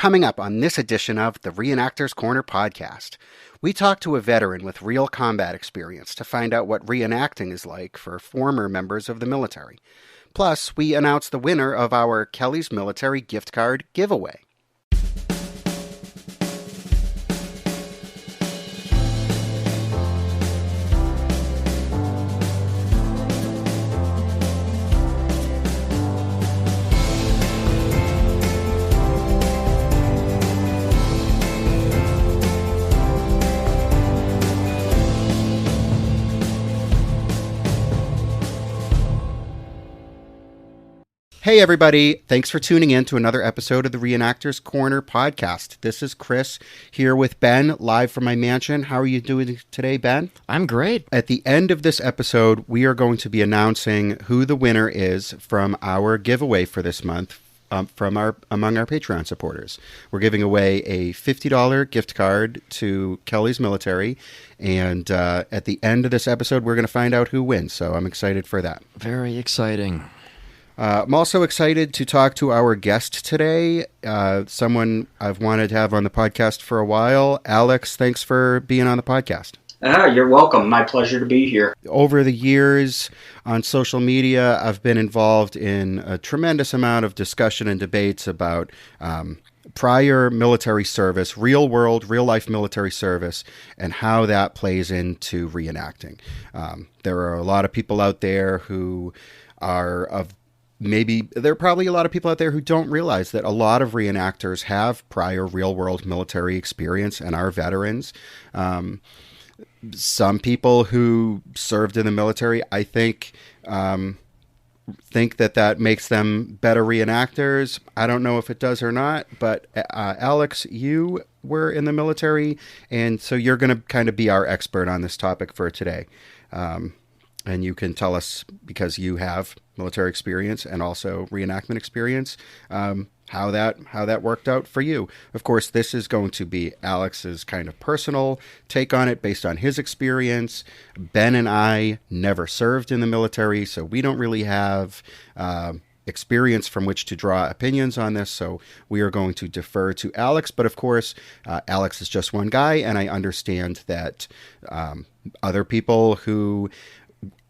Coming up on this edition of the Reenactors Corner podcast, we talk to a veteran with real combat experience to find out what reenacting is like for former members of the military. Plus, we announce the winner of our Kelly's Military gift card giveaway. Hey everybody, thanks for tuning in to another episode of the Reenactors Corner podcast. This is Chris here with Ben, live from my mansion. How are you doing today, Ben? I'm great. At the end of this episode, we are going to be announcing who the winner is from our giveaway for this month among our Patreon supporters. We're giving away a $50 gift card to Kelly's Military, and at the end of this episode, we're going to find out who wins, so I'm excited for that. Very exciting. I'm also excited to talk to our guest today, someone I've wanted to have on the podcast for a while. Alex, thanks for being on the podcast. You're welcome. My pleasure to be here. Over the years on social media, I've been involved in a tremendous amount of discussion and debates about prior military service, real-life military service, and how that plays into reenacting. There are a lot of people out there who are of there are probably a lot of people out there who don't realize that a lot of reenactors have prior real-world military experience and are veterans. Some people who served in the military, I think that makes them better reenactors. I don't know if it does or not, but Alex, you were in the military, and so you're going to kind of be our expert on this topic for today. And you can tell us, because you have military experience and also reenactment experience, how that worked out for you. Of course, this is going to be Alex's kind of personal take on it based on his experience. Ben and I never served in the military, so we don't really have experience from which to draw opinions on this, so we are going to defer to Alex. But of course, Alex is just one guy, and I understand that other people who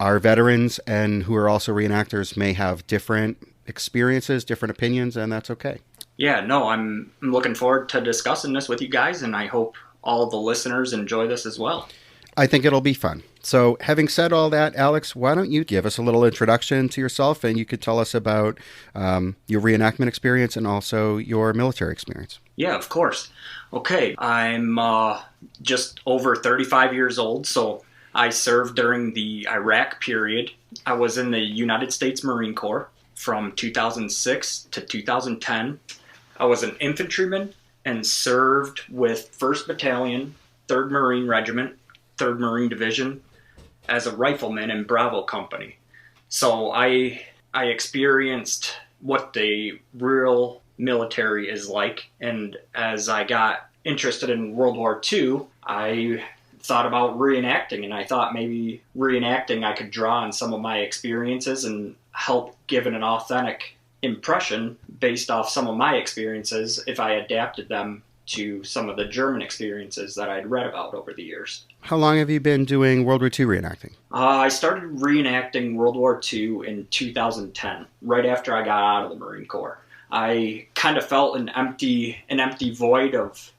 are veterans and who are also reenactors may have different experiences, different opinions, and that's okay. Yeah, no, I'm looking forward to discussing this with you guys, and I hope all the listeners enjoy this as well. I think it'll be fun. So having said all that, Alex, why don't you give us a little introduction to yourself, and you could tell us about your reenactment experience and also your military experience. Yeah, of course. Okay, I'm just over 35 years old, so I served during the Iraq period. I was in the United States Marine Corps from 2006 to 2010. I was an infantryman and served with 1st Battalion, 3rd Marine Regiment, 3rd Marine Division as a rifleman in Bravo Company. So I experienced what the real military is like, and as I got interested in World War II, I thought about reenacting, and I thought maybe reenacting I could draw on some of my experiences and help give an authentic impression based off some of my experiences if I adapted them to some of the German experiences that I'd read about over the years. How long have you been doing World War II reenacting? I started reenacting World War II in 2010, right after I got out of the Marine Corps. I kind of felt an empty void of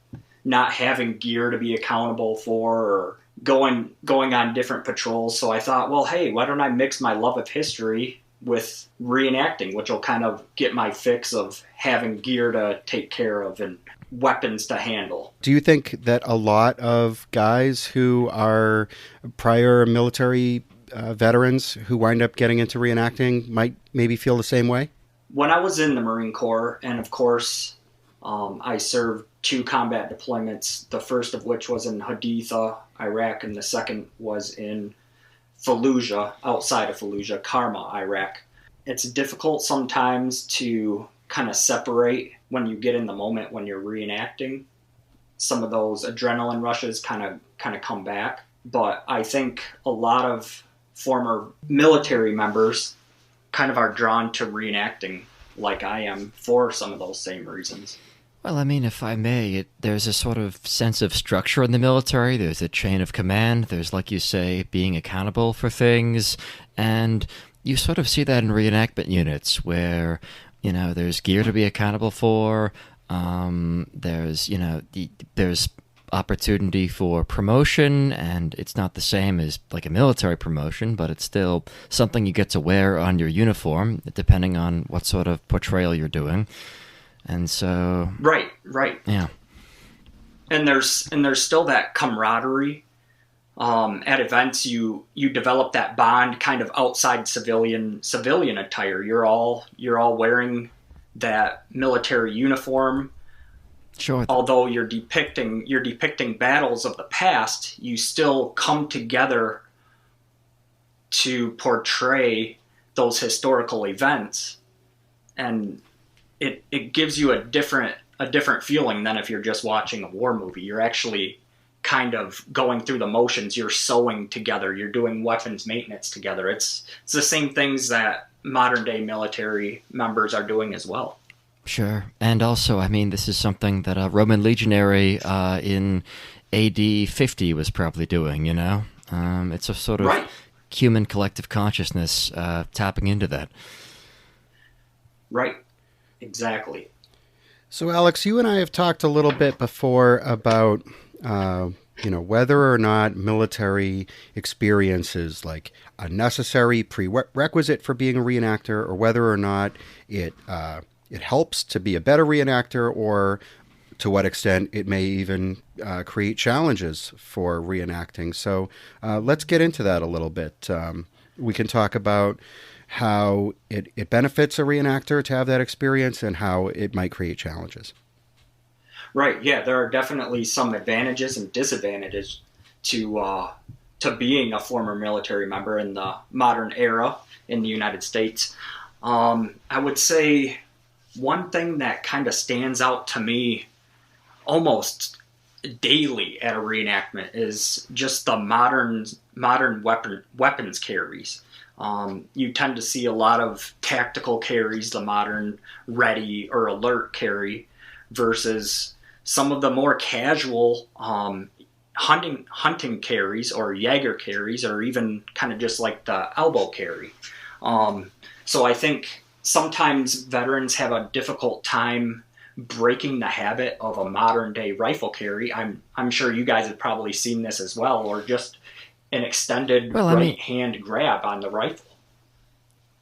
not having gear to be accountable for, or going on different patrols. So I thought, well, hey, why don't I mix my love of history with reenacting, which will kind of get my fix of having gear to take care of and weapons to handle. Do you think that a lot of guys who are prior military veterans who wind up getting into reenacting might maybe feel the same way? When I was in the Marine Corps, and of course, I served 2 combat deployments, the first of which was in Haditha, Iraq, and the second was in Fallujah, outside of Fallujah, Karma, Iraq. It's difficult sometimes to kind of separate when you get in the moment when you're reenacting. Some of those adrenaline rushes kind of come back. But I think a lot of former military members kind of are drawn to reenacting like I am for some of those same reasons. Well, I mean, if I may, there's a sort of sense of structure in the military. There's a chain of command. There's, like you say, being accountable for things. And you sort of see that in reenactment units where, there's gear to be accountable for. There's opportunity for promotion, and it's not the same as like a military promotion, but it's still something you get to wear on your uniform, depending on what sort of portrayal you're doing. And so, right, yeah, and there's still that camaraderie. At events, you develop that bond kind of outside civilian attire. You're all wearing that military uniform. sure. Although you're depicting battles of the past, you still come together to portray those historical events, and it gives you a different feeling than if you're just watching a war movie. You're actually kind of going through the motions. You're sewing together. You're doing weapons maintenance together. It's the same things that modern day military members are doing as well. Sure. And also, I mean, this is something that a Roman legionary in AD 50 was probably doing, It's a sort of Right. human collective consciousness tapping into that. Right. Exactly. So, Alex, you and I have talked a little bit before about, whether or not military experience is like a necessary prerequisite for being a reenactor, or whether or not it helps to be a better reenactor, or to what extent it may even create challenges for reenacting. So, let's get into that a little bit. We can talk about how it benefits a reenactor to have that experience, and how it might create challenges. Right. Yeah, there are definitely some advantages and disadvantages to being a former military member in the modern era in the United States. I would say one thing that kind of stands out to me almost daily at a reenactment is just the modern weapons carries. You tend to see a lot of tactical carries, the modern ready or alert carry, versus some of the more casual hunting carries or Jaeger carries, or even kind of just like the elbow carry. So I think sometimes veterans have a difficult time breaking the habit of a modern day rifle carry. I'm sure you guys have probably seen this as well, or just an extended right hand grab on the rifle.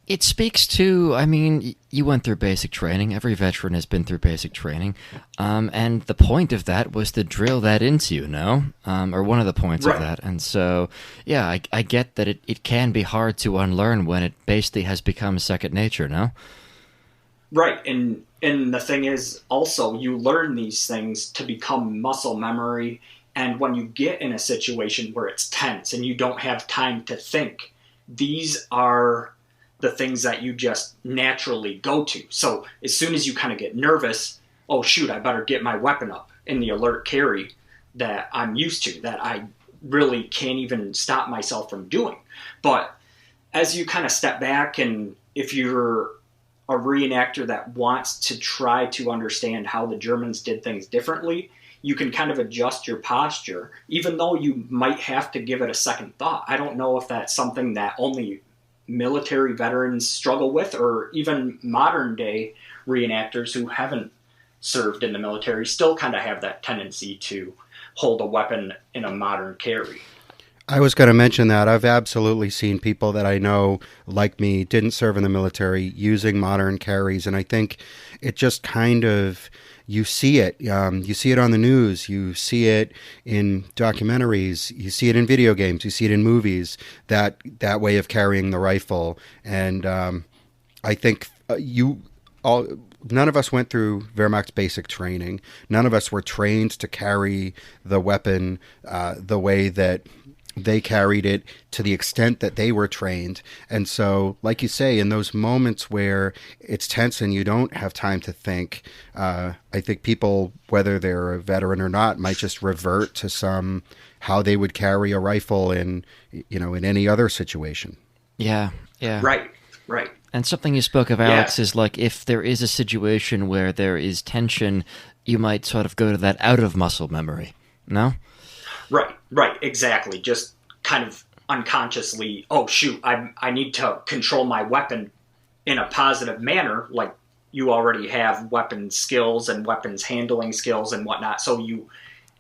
It speaks to, I mean, you went through basic training. Every veteran has been through basic training. And the point of that was to drill that into you, or one of the points of that. And so, yeah, I get that it can be hard to unlearn when it basically has become second nature, no? Right. And the thing is, also, you learn these things to become muscle memory. And when you get in a situation where it's tense and you don't have time to think, these are the things that you just naturally go to. So as soon as you kind of get nervous, oh shoot, I better get my weapon up in the alert carry that I'm used to, that I really can't even stop myself from doing. But as you kind of step back, and if you're a reenactor that wants to try to understand how the Germans did things differently, you can kind of adjust your posture, even though you might have to give it a second thought. I don't know if that's something that only military veterans struggle with, or even modern day reenactors who haven't served in the military still kind of have that tendency to hold a weapon in a modern carry. I was going to mention that. I've absolutely seen people that I know, like me, didn't serve in the military, using modern carries, and I think it just kind of, you see it. You see it on the news. You see it in documentaries. You see it in video games. You see it in movies, that way of carrying the rifle. And I think none of us went through Wehrmacht's basic training. None of us were trained to carry the weapon the way that they carried it, to the extent that they were trained. And so, like you say, in those moments where it's tense and you don't have time to think, I think people, whether they're a veteran or not, might just revert to how they would carry a rifle in any other situation. Yeah. Right. And something you spoke of, Alex, is like if there is a situation where there is tension, you might sort of go to that out of muscle memory. No? Right, exactly. Just kind of unconsciously, oh shoot, I need to control my weapon in a positive manner, like you already have weapon skills and weapons handling skills and whatnot, so you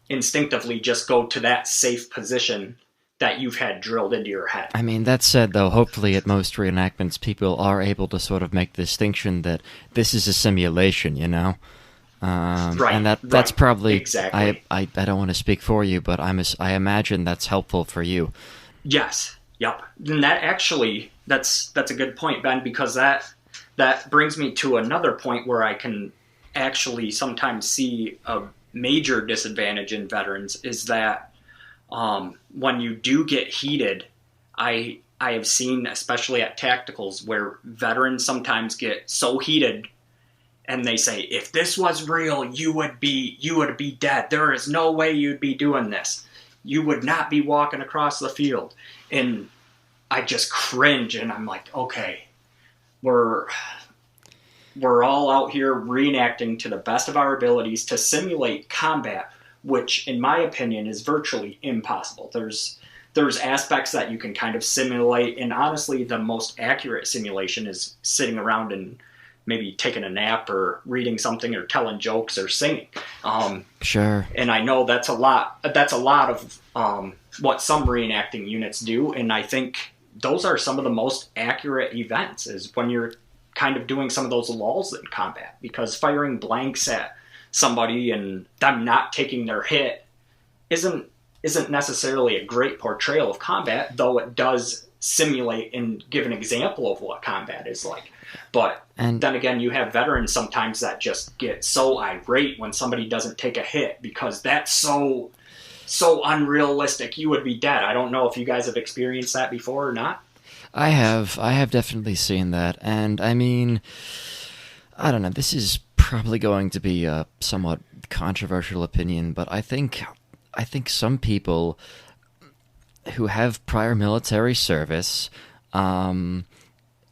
instinctively just go to that safe position that you've had drilled into your head. I mean, that said, though, hopefully at most reenactments, people are able to sort of make the distinction that this is a simulation, you know? Right, and that's probably, exactly. I don't want to speak for you, but I imagine that's helpful for you. Yes, yep. And that actually, that's a good point, Ben, because that brings me to another point where I can actually sometimes see a major disadvantage in veterans is that when you do get heated, I have seen, especially at tacticals, where veterans sometimes get so heated and they say, if this was real, you would be dead. There is no way you'd be doing this. You would not be walking across the field. And I just cringe and I'm like, okay, we're all out here reenacting to the best of our abilities to simulate combat, which in my opinion is virtually impossible. There's aspects that you can kind of simulate, and honestly the most accurate simulation is sitting around and maybe taking a nap or reading something or telling jokes or singing. Sure. And I know that's a lot of what some reenacting units do, and I think those are some of the most accurate events is when you're kind of doing some of those lulls in combat, because firing blanks at somebody and them not taking their hit isn't necessarily a great portrayal of combat, though it does simulate and give an example of what combat is like. But then again, you have veterans sometimes that just get so irate when somebody doesn't take a hit because that's so unrealistic. You would be dead. I don't know if you guys have experienced that before or not. I have definitely seen that, and I mean, I don't know, this is probably going to be a somewhat controversial opinion, but I think some people who have prior military service,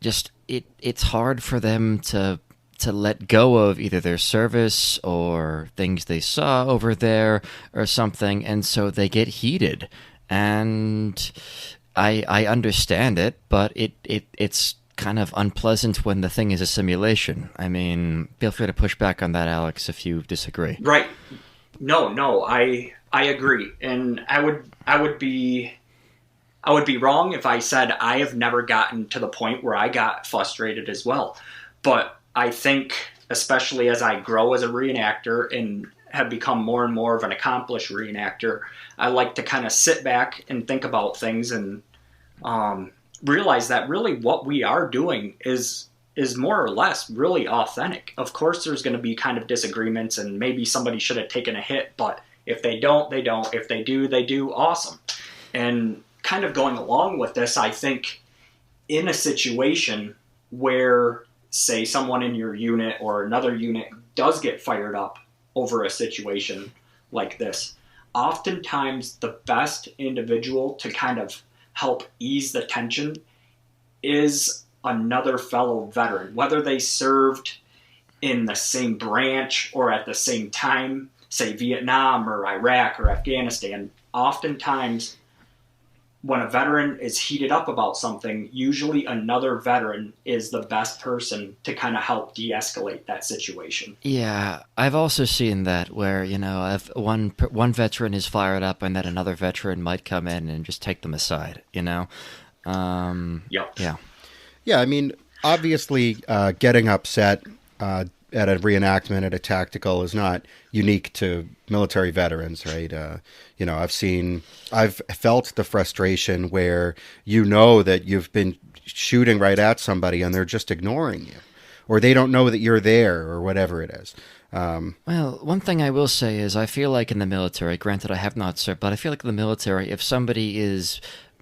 just it's hard for them to let go of either their service or things they saw over there or something, and so they get heated. And I understand it, but it's kind of unpleasant when the thing is a simulation. I mean, feel free to push back on that, Alex, if you disagree. Right. No, I agree. And I would be wrong if I said I have never gotten to the point where I got frustrated as well. But I think, especially as I grow as a reenactor and have become more and more of an accomplished reenactor, I like to kind of sit back and think about things and realize that really what we are doing is more or less really authentic. Of course, there's going to be kind of disagreements, and maybe somebody should have taken a hit, but if they don't, they don't. If they do, they do. Awesome. And kind of going along with this, I think in a situation where, say, someone in your unit or another unit does get fired up over a situation like this, oftentimes the best individual to kind of help ease the tension is another fellow veteran, whether they served in the same branch or at the same time, say Vietnam or Iraq or Afghanistan. Oftentimes when a veteran is heated up about something, usually another veteran is the best person to kind of help de-escalate that situation. Yeah, I've also seen that where, you know, if one veteran is fired up and then another veteran might come in and just take them aside, you know? Yep. Yeah. Yeah, I mean, obviously getting upset at a reenactment at a tactical is not unique to military veterans, right? You know, I've felt the frustration where you know that you've been shooting right at somebody and they're just ignoring you, or they don't know that you're there, or whatever it is. Well, one thing I will say is I feel like in the military, granted I have not served, but I feel like in the military, if somebody is,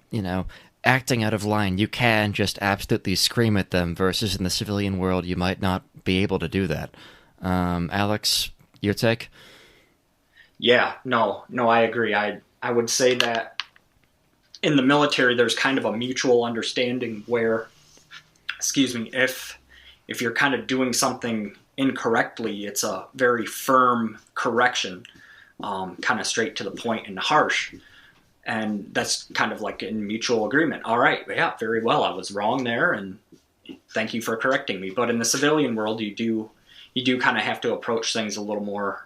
you know, acting out of line, you can just absolutely scream at them, versus in the civilian world, you might not be able to do that. Alex, your take? Yeah, no, I agree. I would say that in the military, there's kind of a mutual understanding where, if you're kind of doing something incorrectly, it's a very firm correction, kind of straight to the point and harsh. And that's kind of like in mutual agreement. All right, yeah, very well. I was wrong there, and thank you for correcting me. But in the civilian world, you do kind of have to approach things a little more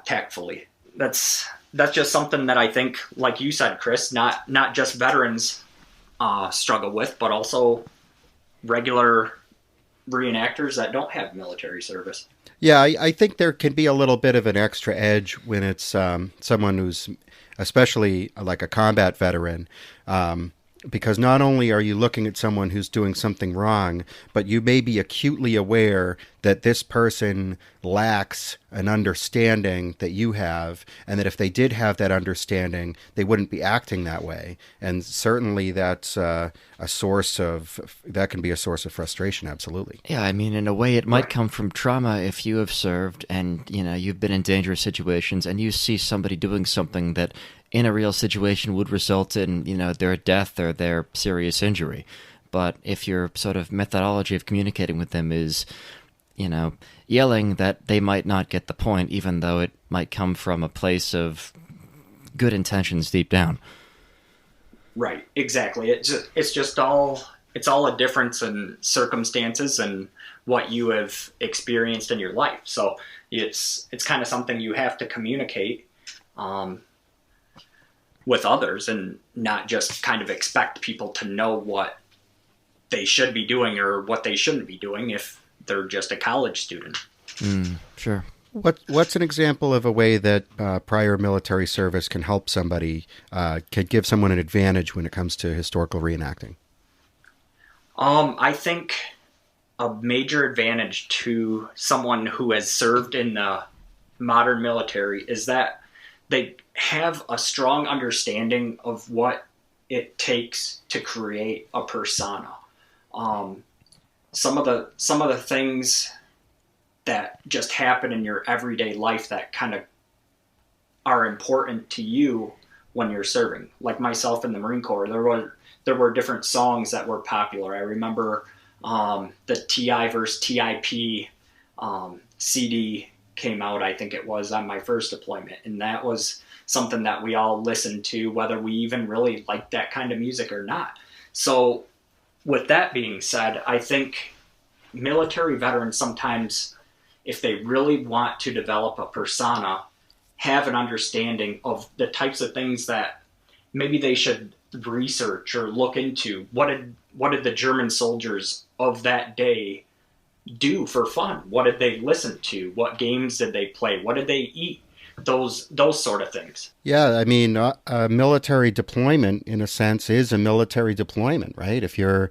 tactfully. That's just something that I think, like you said, Chris, not just veterans struggle with, but also regular reenactors that don't have military service. Yeah, I think there can be a little bit of an extra edge when it's someone who's especially like a combat veteran, because not only are you looking at someone who's doing something wrong, but you may be acutely aware that this person lacks an understanding that you have, and that if they did have that understanding, they wouldn't be acting that way. And certainly that's that can be a source of frustration, absolutely. Yeah, I mean, in a way, it might come from trauma if you have served and, you've been in dangerous situations and you see somebody doing something that in a real situation would result in, their death or their serious injury. But if your sort of methodology of communicating with them is, yelling that they might not get the point, even though it might come from a place of good intentions deep down. Right, exactly. It's all a difference in circumstances and what you have experienced in your life. So it's kind of something you have to communicate with others, and not just kind of expect people to know what they should be doing or what they shouldn't be doing if they're just a college student. Sure. What's an example of a way that prior military service can help somebody, could give someone an advantage when it comes to historical reenacting? I think a major advantage to someone who has served in the modern military is that they have a strong understanding of what it takes to create a persona. Some of the things that just happen in your everyday life that kind of are important to you when you're serving. Like myself in the Marine Corps, there were different songs that were popular. I remember the TI versus TIP CD came out, I think it was, on my first deployment. And that was something that we all listened to, whether we even really liked that kind of music or not. So with that being said, I think military veterans sometimes, if they really want to develop a persona, have an understanding of the types of things that maybe they should research or look into. What did the German soldiers of that day do for fun? What did they listen to? What games did they play? What did they eat? Those sort of things. Yeah, I mean, a military deployment, in a sense, is a military deployment, right? If you're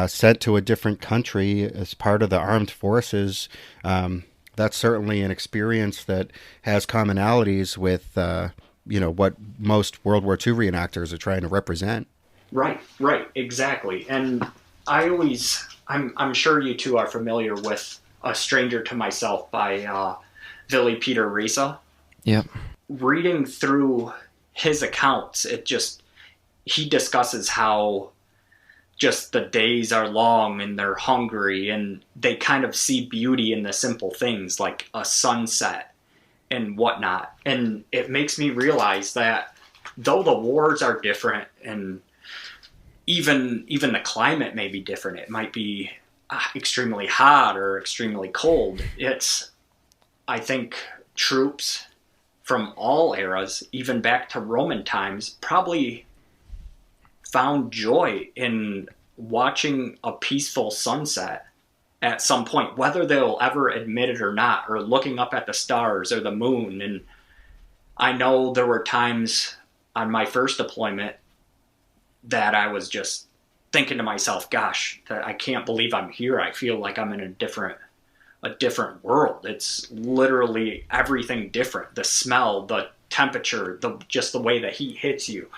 sent to a different country as part of the armed forces, that's certainly an experience that has commonalities with, what most World War II reenactors are trying to represent. Right, exactly. And I'm sure you two are familiar with A Stranger to Myself by Willy Peter Risa. Yep. Reading through his accounts, he discusses how just the days are long and they're hungry and they kind of see beauty in the simple things like a sunset and whatnot. And it makes me realize that though the wars are different and even the climate may be different, it might be extremely hot or extremely cold. I think troops from all eras, even back to Roman times, probably found joy in watching a peaceful sunset at some point, whether they'll ever admit it or not, or looking up at the stars or the moon. And I know there were times on my first deployment that I was just thinking to myself, gosh, I can't believe I'm here. I feel like I'm in a different world. It's literally everything different. The smell, the temperature, just the way the heat hits you.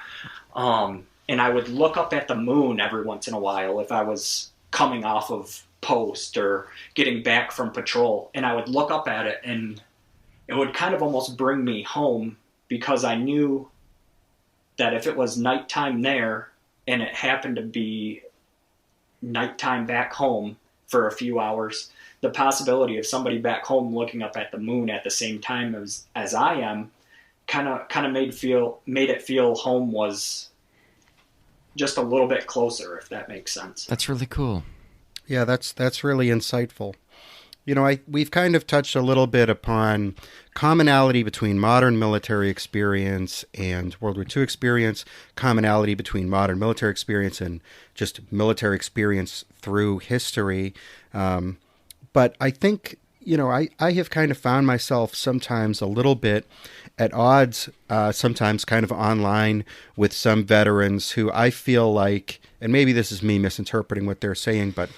And I would look up at the moon every once in a while if I was coming off of post or getting back from patrol. And I would look up at it and it would kind of almost bring me home, because I knew that if it was nighttime there and it happened to be nighttime back home for a few hours, the possibility of somebody back home looking up at the moon at the same time as I am kind of made it feel home was just a little bit closer, if that makes sense. That's really cool. Yeah, that's really insightful. We've kind of touched a little bit upon commonality between modern military experience and World War II experience, commonality between modern military experience and just military experience through history. But I think, I have kind of found myself sometimes a little bit at odds, sometimes kind of online with some veterans who I feel like, and maybe this is me misinterpreting what they're saying, but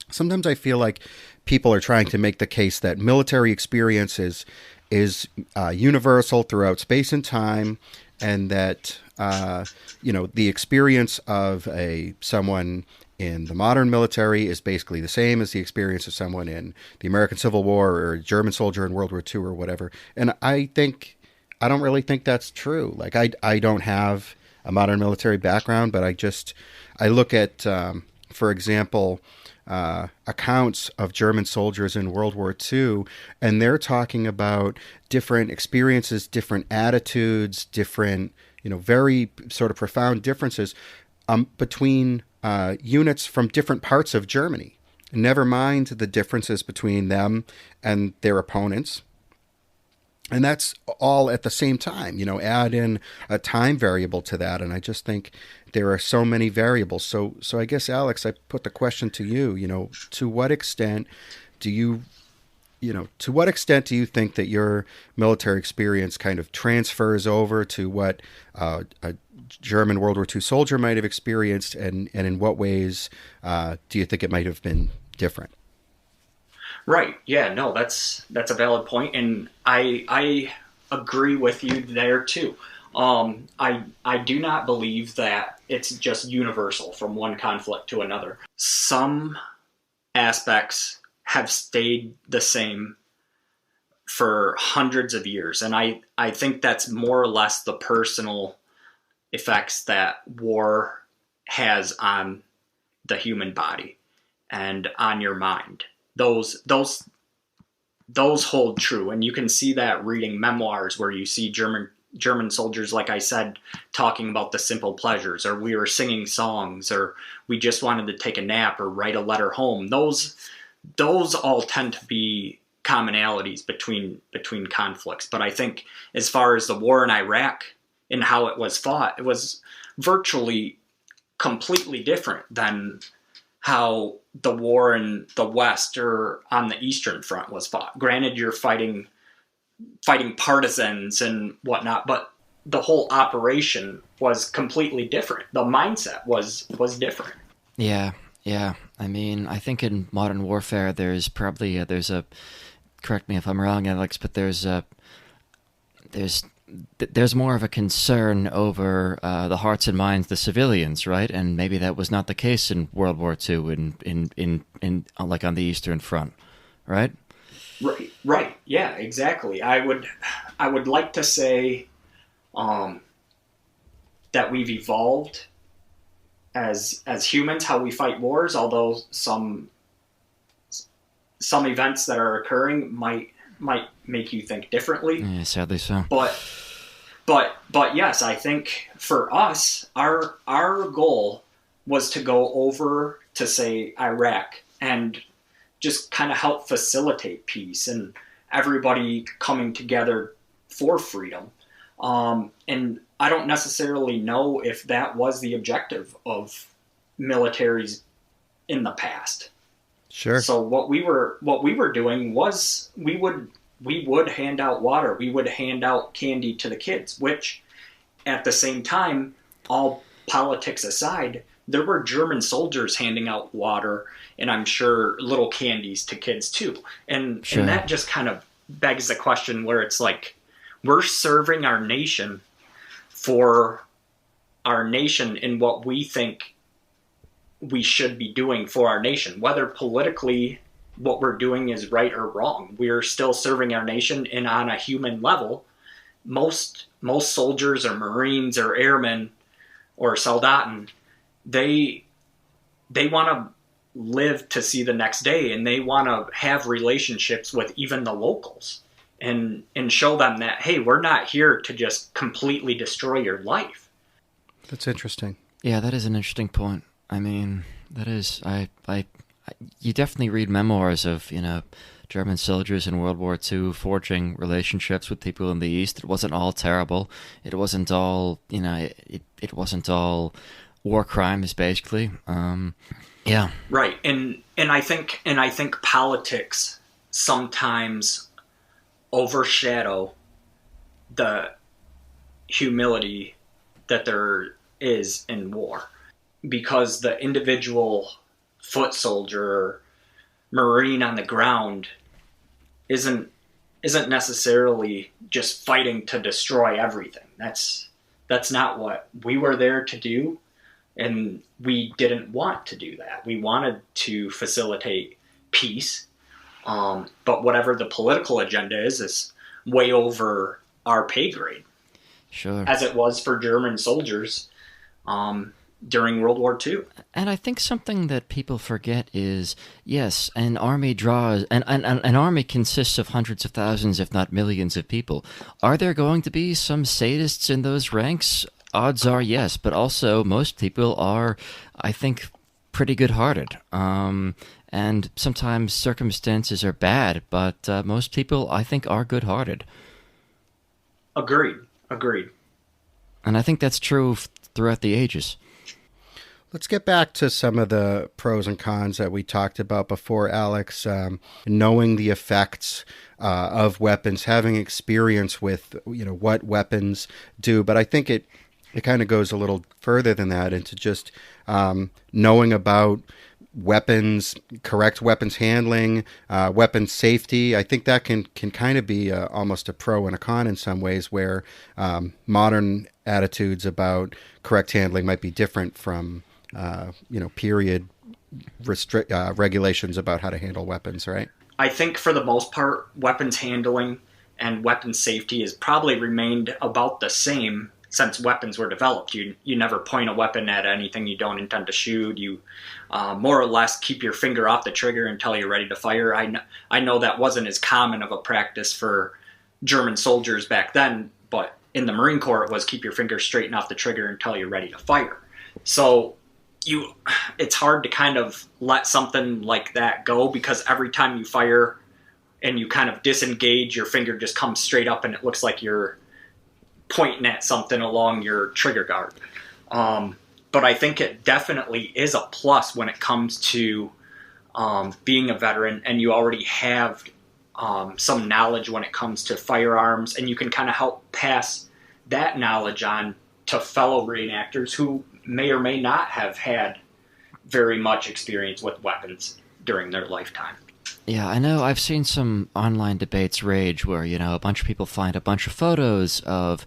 sometimes I feel like people are trying to make the case that military experience is universal throughout space and time, and that the experience of someone in the modern military is basically the same as the experience of someone in the American Civil War or a German soldier in World War II or whatever. And I don't really think that's true. Like I don't have a modern military background, but I look at, for example, accounts of German soldiers in World War II, and they're talking about different experiences, different attitudes, different, very sort of profound differences between units from different parts of Germany. Never mind the differences between them and their opponents. And that's all at the same time, add in a time variable to that. And I just think there are so many variables. So I guess, Alex, I put the question to you, to what extent do you think that your military experience kind of transfers over to what a German World War II soldier might have experienced, and in what ways do you think it might have been different? Right. Yeah, no, that's a valid point, and I agree with you there too. I do not believe that it's just universal from one conflict to another. Some aspects have stayed the same for hundreds of years, and I think that's more or less the personal effects that war has on the human body and on your mind. Those hold true, and you can see that reading memoirs where you see German soldiers, like I said, talking about the simple pleasures, or we were singing songs, or we just wanted to take a nap or write a letter home. Those all tend to be commonalities between conflicts. But I think as far as the war in Iraq and how it was fought, it was virtually completely different than how the war in the West or on the Eastern Front was fought. Granted, you're fighting partisans and whatnot, but the whole operation was completely different. The mindset was different. Yeah. I mean, I think in modern warfare, there's probably correct me if I'm wrong, Alex, but there's more of a concern over the hearts and minds of the civilians, right? And maybe that was not the case in World War II in like on the Eastern Front, right? Right. Yeah, exactly. I would like to say that we've evolved as humans, how we fight wars, although some events that are occurring might make you think differently. Yeah, sadly so. But yes, I think for us, our goal was to go over to, say, Iraq and just kind of help facilitate peace and everybody coming together for freedom. And I don't necessarily know if that was the objective of militaries in the past. Sure. So what we were doing was we would hand out water. We would hand out candy to the kids, which at the same time, all politics aside, there were German soldiers handing out water and I'm sure little candies to kids too. And that just kind of begs the question where it's like, we're serving our nation for our nation in what we think we should be doing for our nation, whether politically what we're doing is right or wrong. We're still serving our nation, and on a human level, most soldiers or Marines or airmen or Soldaten, they want to live to see the next day, and they want to have relationships with even the locals and show them that, hey, we're not here to just completely destroy your life. That's interesting. Yeah, that is an interesting point. I mean, that is, you definitely read memoirs of, German soldiers in World War II forging relationships with people in the East. It wasn't all terrible. It wasn't all, it wasn't all war crimes, basically. Yeah. Right. And I think politics sometimes overshadow the humility that there is in war, because the individual foot soldier or Marine on the ground isn't necessarily just fighting to destroy everything. That's not what we were there to do, and we didn't want to do that. We wanted to facilitate peace, but whatever the political agenda is way over our pay grade. Sure. As it was for German soldiers during World War II. And I think something that people forget is, yes, an army an army consists of hundreds of thousands, if not millions of people. Are there going to be some sadists in those ranks? Odds are yes, but also most people are, I think, pretty good-hearted. And sometimes circumstances are bad, but most people, I think, are good-hearted. Agreed. And I think that's true throughout the ages. Let's get back to some of the pros and cons that we talked about before, Alex. Knowing the effects of weapons, having experience with what weapons do, but I think it kind of goes a little further than that into just knowing about weapons, correct weapons handling, weapons safety. I think that can kind of be almost a pro and a con in some ways, where modern attitudes about correct handling might be different from period regulations about how to handle weapons, right? I think for the most part, weapons handling and weapons safety has probably remained about the same since weapons were developed. You never point a weapon at anything you don't intend to shoot. You more or less keep your finger off the trigger until you're ready to fire. I know that wasn't as common of a practice for German soldiers back then, but in the Marine Corps it was keep your finger straight and off the trigger until you're ready to fire. So it's hard to kind of let something like that go, because every time you fire and you kind of disengage, your finger just comes straight up and it looks like you're pointing at something along your trigger guard. But I think it definitely is a plus when it comes to being a veteran and you already have some knowledge when it comes to firearms, and you can kind of help pass that knowledge on to fellow reenactors who may or may not have had very much experience with weapons during their lifetime. Yeah, I know. I've seen some online debates rage where, a bunch of people find a bunch of photos of,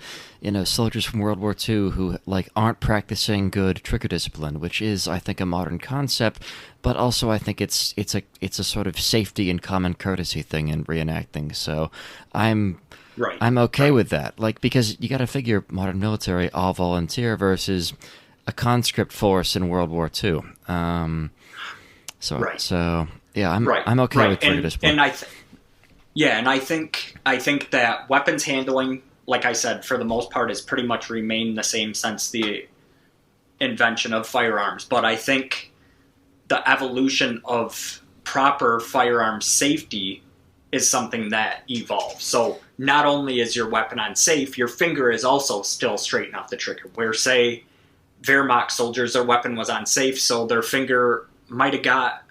soldiers from World War II who, aren't practicing good trigger discipline, which is, I think, a modern concept, but also I think it's a sort of safety and common courtesy thing in reenacting. So I'm okay with that. Because you got to figure modern military, all volunteer versus a conscript force in World War II. So yeah, I'm okay with trigger discipline. And I think that weapons handling, like I said, for the most part, has pretty much remained the same since the invention of firearms. But I think the evolution of proper firearm safety is something that evolves. So not only is your weapon unsafe, your finger is also still straight off the trigger. Where, say, Wehrmacht soldiers, their weapon was unsafe, so their finger might have got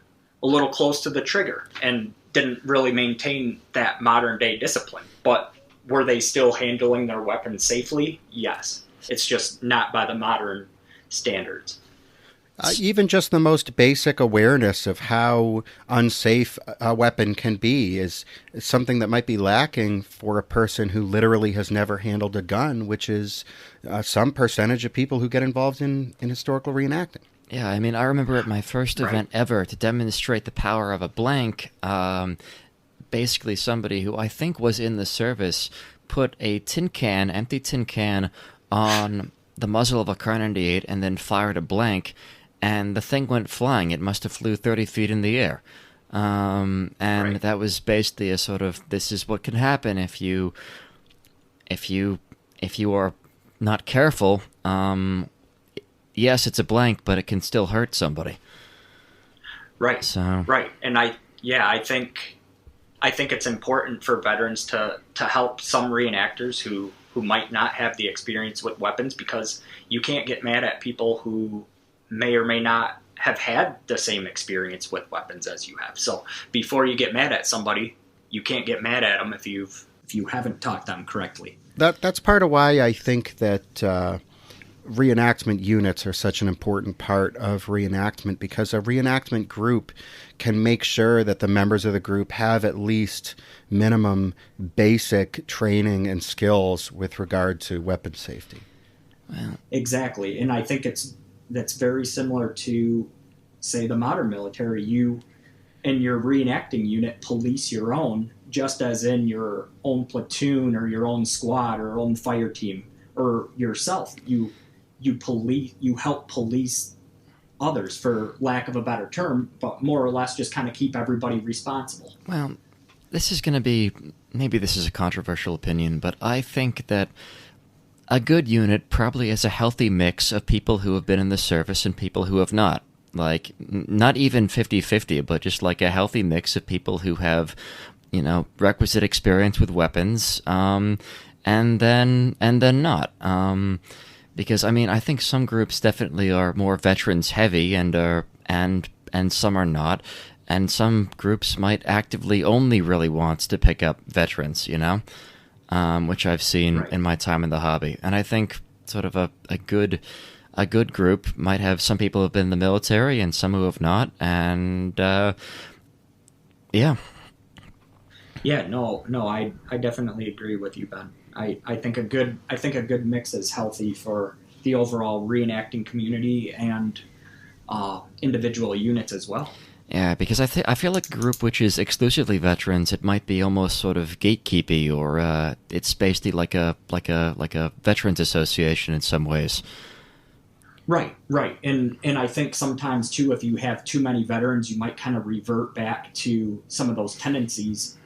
a little close to the trigger and didn't really maintain that modern day discipline. But were they still handling their weapons safely? Yes. It's just not by the modern standards. Even just the most basic awareness of how unsafe a weapon can be is something that might be lacking for a person who literally has never handled a gun, which is some percentage of people who get involved in historical reenacting. Yeah, I mean, I remember at my first event ever, to demonstrate the power of a blank, basically somebody who I think was in the service put a empty tin can, on the muzzle of a Kar 98 and then fired a blank. and the thing went flying. It must have flew 30 feet in the air. And Right. that was basically a sort of, this is what can happen if you if you are not careful. Yes, it's a blank, but it can still hurt somebody. Right. So Right. And I think it's important for veterans to help some reenactors who might not have the experience with weapons, because you can't get mad at people who may or may not have had the same experience with weapons as you have. So before you get mad at somebody, you can't get mad at them if you haven't taught them correctly. That's part of why I think that reenactment units are such an important part of reenactment, because a reenactment group can make sure that the members of the group have at least minimum basic training and skills with regard to weapon safety. well, Exactly. And I think that's very similar to, say, the modern military. You and your reenacting unit police your own, just as in your own platoon or your own squad or own fire team or yourself. You help police others, for lack of a better term, but more or less just kind of keep everybody responsible. well, this is going to be, maybe this is a controversial opinion, but I think that a good unit probably is a healthy mix of people who have been in the service and people who have not. Like, not even 50-50, but just like a healthy mix of people who have, requisite experience with weapons, and then not. Because I think some groups definitely are more veterans heavy, and some are not, and some groups might actively only really wants to pick up veterans, which I've seen Right. in my time in the hobby. And I think sort of a good group might have some people who have been in the military and some who have not, and yeah. Yeah, no, I definitely agree with you, Ben. I think a good mix is healthy for the overall reenacting community and individual units as well. Yeah, because I feel like a group which is exclusively veterans, it might be almost sort of gatekeepy, or it's basically like a veterans association in some ways. Right, and I think sometimes too, if you have too many veterans, you might kind of revert back to some of those tendencies.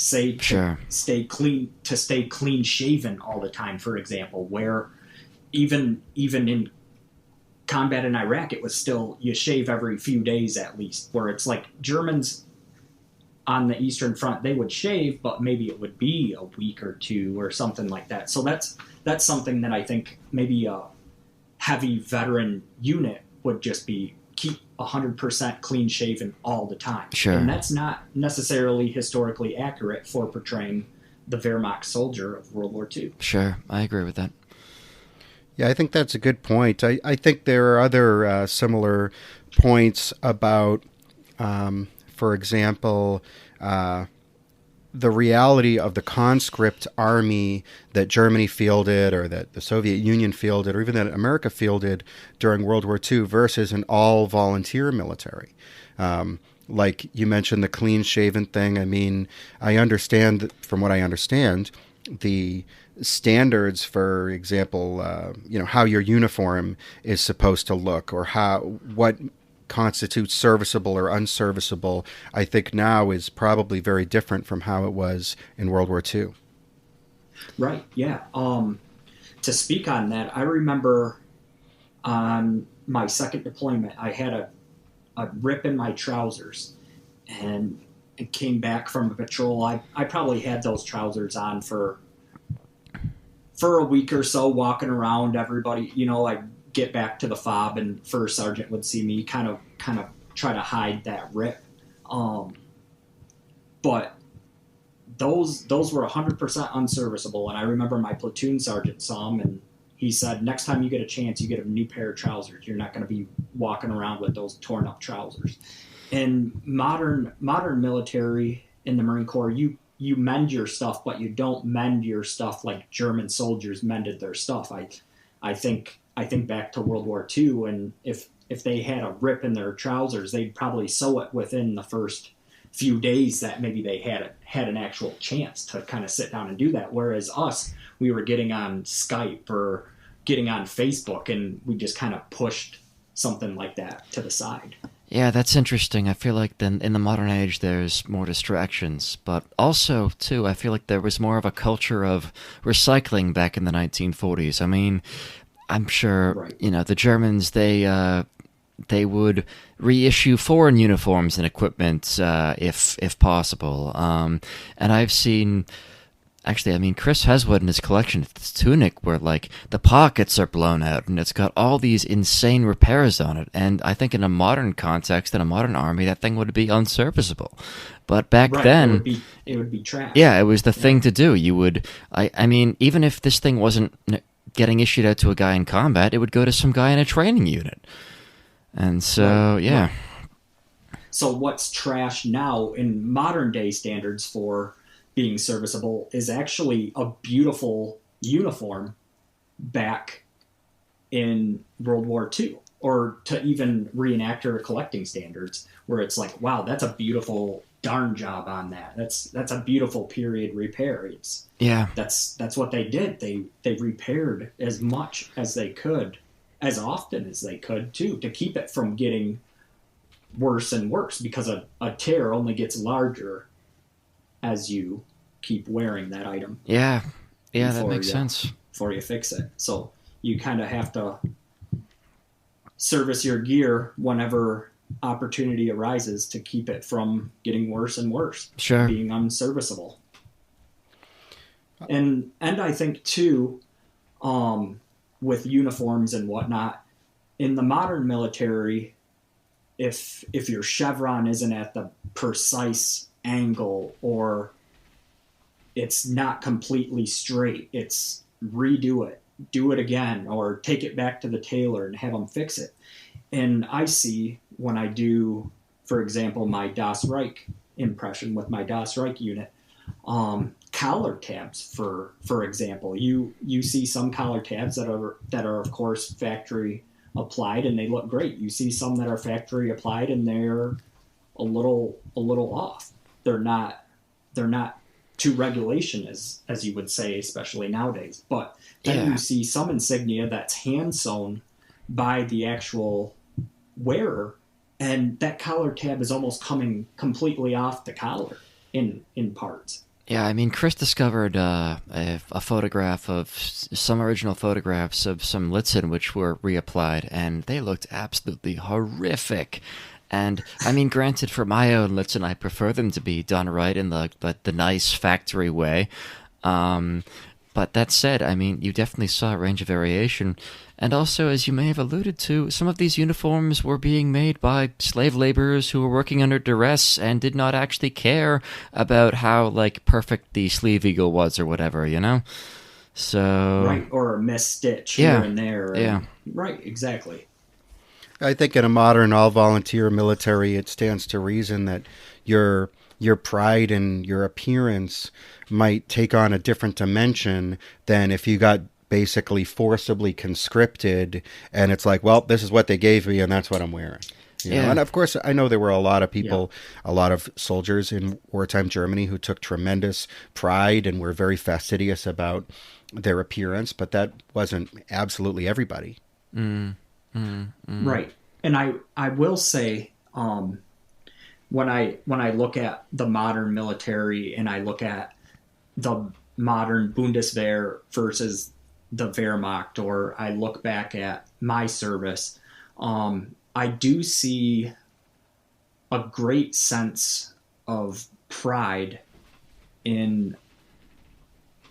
Say to Sure. stay clean shaven all the time, for example, where even in combat in Iraq, it was still, you shave every few days at least, where it's like Germans on the Eastern Front, they would shave, but maybe it would be a week or two or something like that. So that's something that I think maybe a heavy veteran unit would just be keep 100% clean shaven all the time. Sure. And that's not necessarily historically accurate for portraying the Wehrmacht soldier of World War II. Sure, I agree with that. Yeah, I think that's a good point. I think there are other similar points about, for example, the reality of the conscript army that Germany fielded, or that the Soviet Union fielded, or even that America fielded during World War II versus an all-volunteer military. Like you mentioned, the clean-shaven thing. I mean, I understand, from what I understand, the standards, for example, how your uniform is supposed to look, or what constitutes serviceable or unserviceable, I think now is probably very different from how it was in World War II. Right, yeah. To speak on that, I remember on my second deployment, I had a rip in my trousers, and it came back from a patrol. I probably had those trousers on for a week or so, walking around. Everybody, I'd get back to the fob, and first sergeant would see me kind of try to hide that rip. But those were 100% unserviceable, and I remember my platoon sergeant saw them, and he said, next time you get a chance, you get a new pair of trousers. You're not going to be walking around with those torn up trousers. In modern military, in the Marine Corps, you mend your stuff, but you don't mend your stuff like German soldiers mended their stuff. I think back to World War II, and if they had a rip in their trousers, they'd probably sew it within the first few days that maybe they had an actual chance to kind of sit down and do that. Whereas us, we were getting on Skype or getting on Facebook, and we just kind of pushed something like that to the side. Yeah, that's interesting. I feel like then in the modern age there's more distractions, but also too I feel like there was more of a culture of recycling back in the 1940s. I mean, I'm sure Right. the Germans they would reissue foreign uniforms and equipment if possible. And I've seen. Actually, I mean, Chris has one in his collection. It's tunic where, like, the pockets are blown out and it's got all these insane repairs on it. And I think in a modern context, in a modern army, that thing would be unserviceable. But back Right. then, It would be trash. yeah, it was the thing to do. You would, I mean, even if this thing wasn't getting issued out to a guy in combat, it would go to some guy in a training unit. And so, Right. yeah. Right. So what's trash now in modern day standards for being serviceable is actually a beautiful uniform back in World War II, or to even reenactor collecting standards, where it's like, wow, that's a beautiful darn job on that. That's a beautiful period repair. Yeah. That's what they did. They repaired as much as they could, as often as they could too, to keep it from getting worse and worse, because a tear only gets larger as you keep wearing that item. Yeah. Yeah, that makes sense. Before you fix it. So you kind of have to service your gear whenever opportunity arises to keep it from getting worse and worse. Sure. Being unserviceable. And I think too, with uniforms and whatnot, in the modern military, if your chevron isn't at the precise angle, or it's not completely straight, it's redo it, do it again, or take it back to the tailor and have them fix it. And I see when I do, for example, my Das Reich impression with my Das Reich unit, collar tabs, for example, you see some collar tabs that are of course factory applied and they look great. You see some that are factory applied and they're a little off. They're not to regulation, as you would say, especially nowadays. But then you see some insignia that's hand sewn by the actual wearer, and that collar tab is almost coming completely off the collar in parts. Yeah, I mean, Chris discovered a photograph of some original photographs of some Litzen which were reapplied, and they looked absolutely horrific. And I mean, granted, for my own Litzen, I prefer them to be done right in the nice factory way. But that said, I mean, you definitely saw a range of variation. And also, as you may have alluded to, some of these uniforms were being made by slave laborers who were working under duress and did not actually care about how, like, perfect the sleeve eagle was or whatever, you know? So... Right, or a misstitch here and there. Yeah. Right, exactly. I think in a modern all-volunteer military, it stands to reason that your pride in your appearance might take on a different dimension than if you got basically forcibly conscripted and it's like, well, this is what they gave me and that's what I'm wearing. You know? And of course, I know there were a lot of people, a lot of soldiers in wartime Germany who took tremendous pride and were very fastidious about their appearance, but that wasn't absolutely everybody. Right. And I will say, when I look at the modern military and I look at the modern Bundeswehr versus the Wehrmacht, or I look back at my service, I do see a great sense of pride in